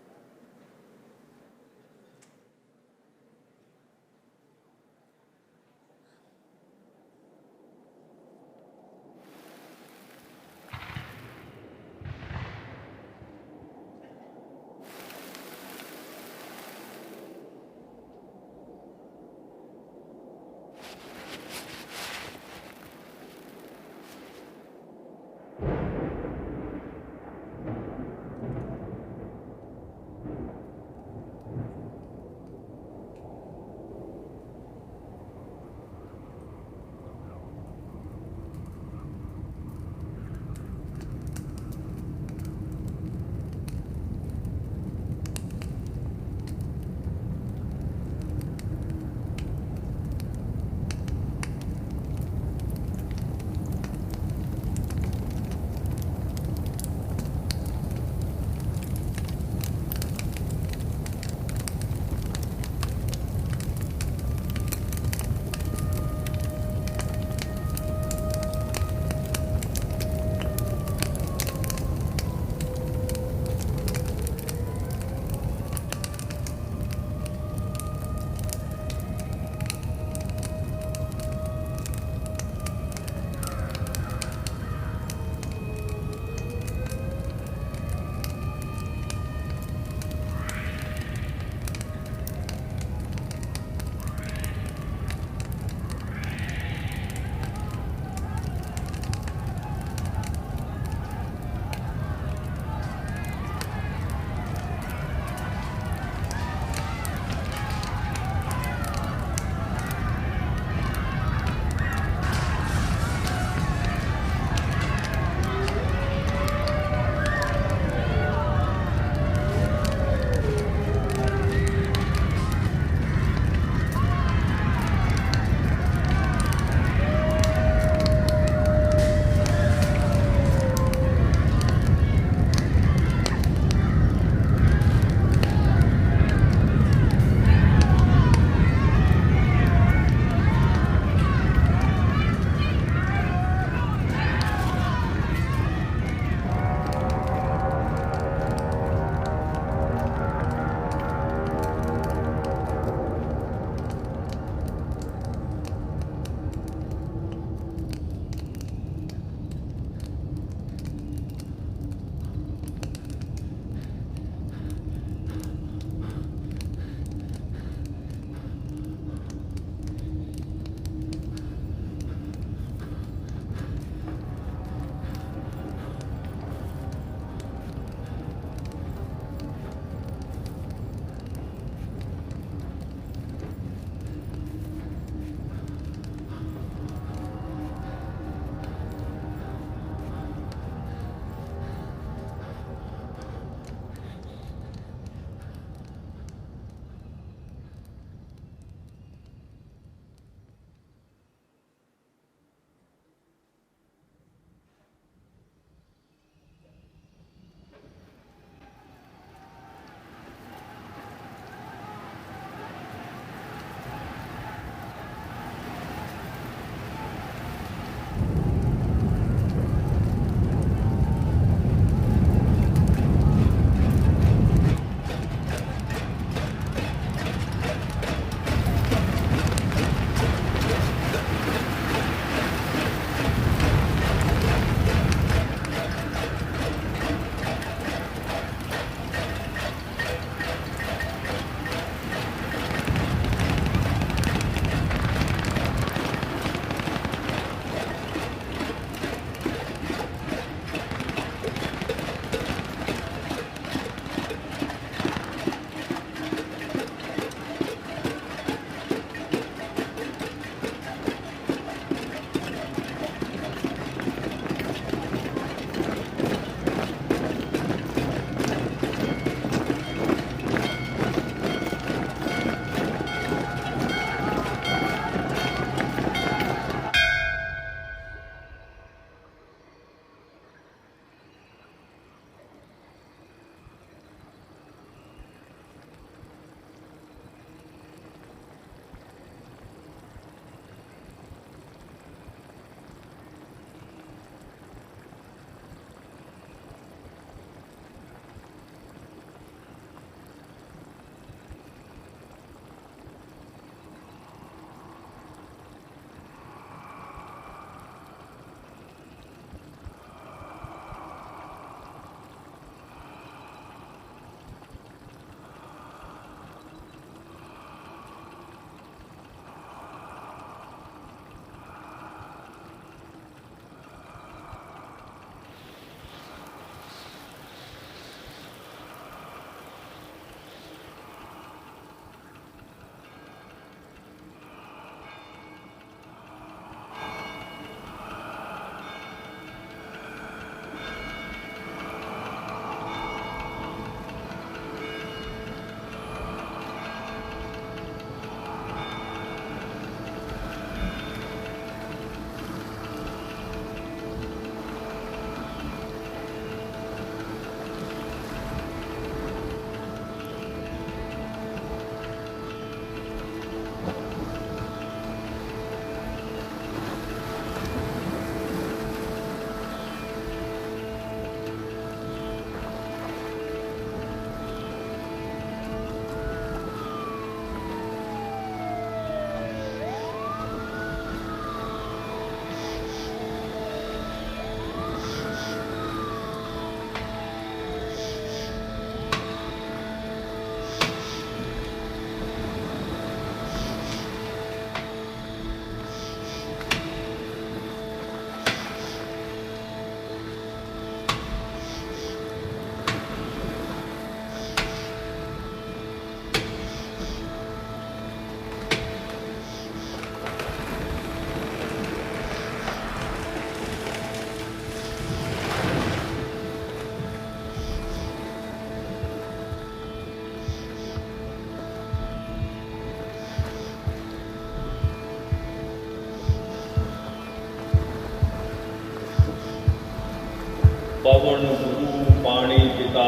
पवन गुरु पाणी पिता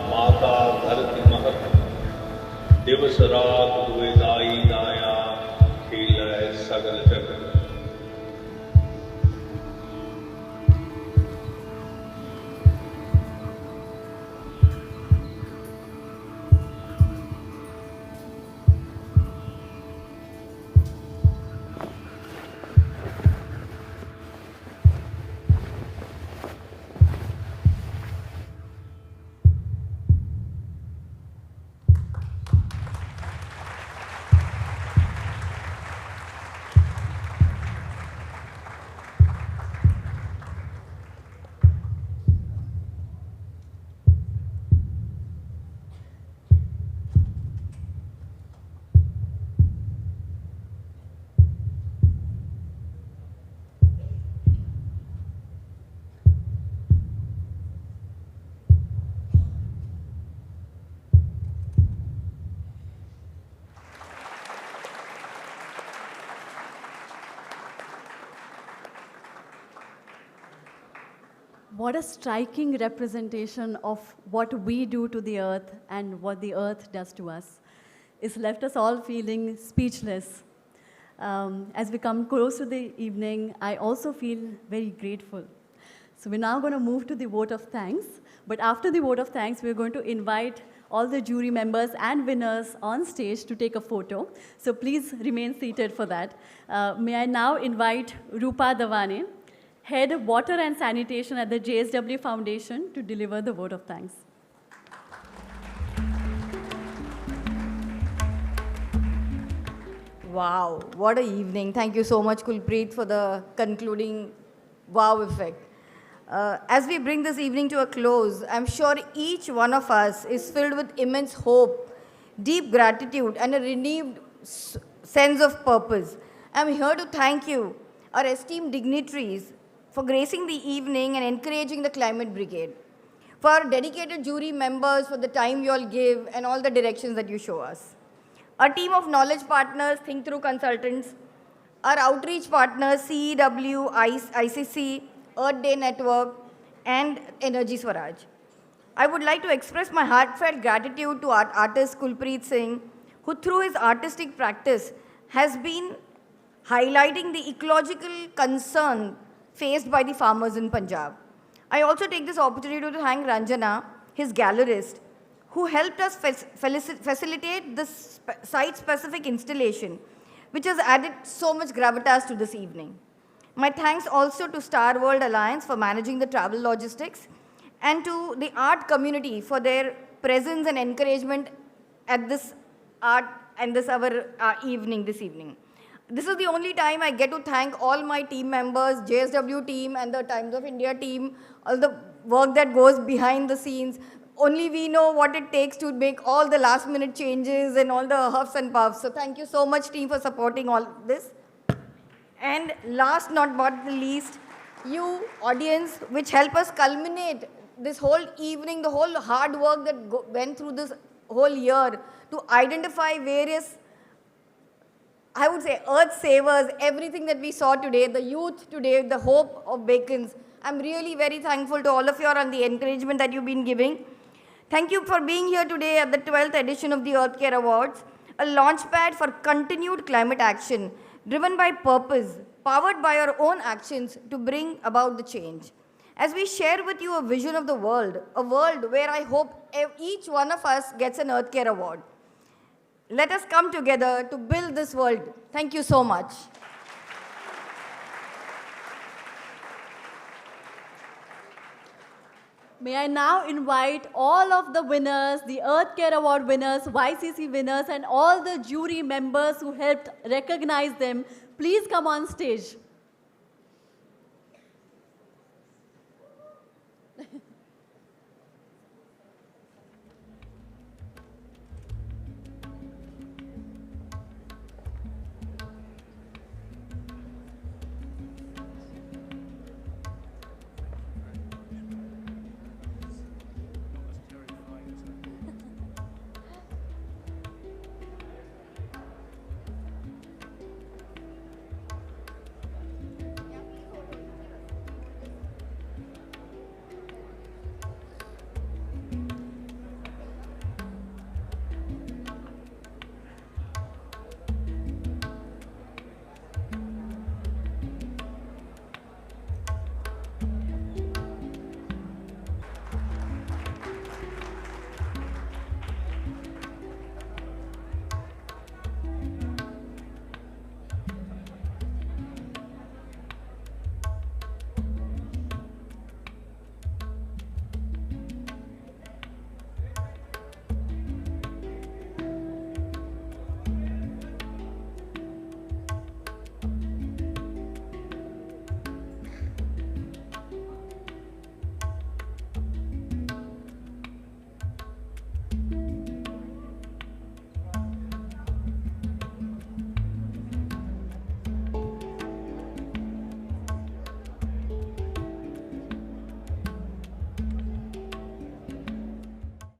माता धरती महत दिवस रात दुए दाई दाया खेल सगल जगत। What a striking representation of what we do to the earth and what the earth does to us. It's left us all feeling speechless. As we come close to the evening, I also feel very grateful. So we're now going to move to the vote of thanks. But after the vote of thanks, we're going to invite all the jury members and winners on stage to take a photo. So please remain seated for that. May I now invite Rupa Davane, Head Water and Sanitation at the JSW Foundation, to deliver the vote of thanks. Wow, what an evening. Thank you so much, Kulpreet, for the concluding wow effect. As we bring this evening to a close, I'm sure each one of us is filled with immense hope, deep gratitude, and a renewed sense of purpose. I'm here to thank you, our esteemed dignitaries, for gracing the evening and encouraging the Climate Brigade, for our dedicated jury members for the time you all give and all the directions that you show us, our team of knowledge partners, Think Through Consultants, our outreach partners, CEW, ICC, Earth Day Network, and Energy Swaraj. I would like to express my heartfelt gratitude to our artist Kulpreet Singh, who through his artistic practice has been highlighting the ecological concern faced by the farmers in Punjab. I also take this opportunity to thank Ranjana, his gallerist, who helped us facilitate this site-specific installation, which has added so much gravitas to this evening. My thanks also to Star World Alliance for managing the travel logistics, and to the art community for their presence and encouragement at this art and this our evening this evening. This is the only time I get to thank all my team members, JSW team and the Times of India team, all the work that goes behind the scenes. Only we know what it takes to make all the last minute changes and all the huffs and puffs. So thank you so much, team, for supporting all this. And last not but the least, you audience, which help us culminate this whole evening, the whole hard work that went through this whole year to identify various, I would say, earth savers, everything that we saw today, the youth today, the hope of Bacons. I'm really very thankful to all of you and the encouragement that you've been giving. Thank you for being here today at the 12th edition of the EarthCare Awards, a launchpad for continued climate action, driven by purpose, powered by our own actions to bring about the change. As we share with you a vision of the world, a world where I hope each one of us gets an EarthCare Award. Let us come together to build this world. Thank you so much. May I now invite all of the winners, the EarthCare Award winners, YCC winners, and all the jury members who helped recognize them, please come on stage.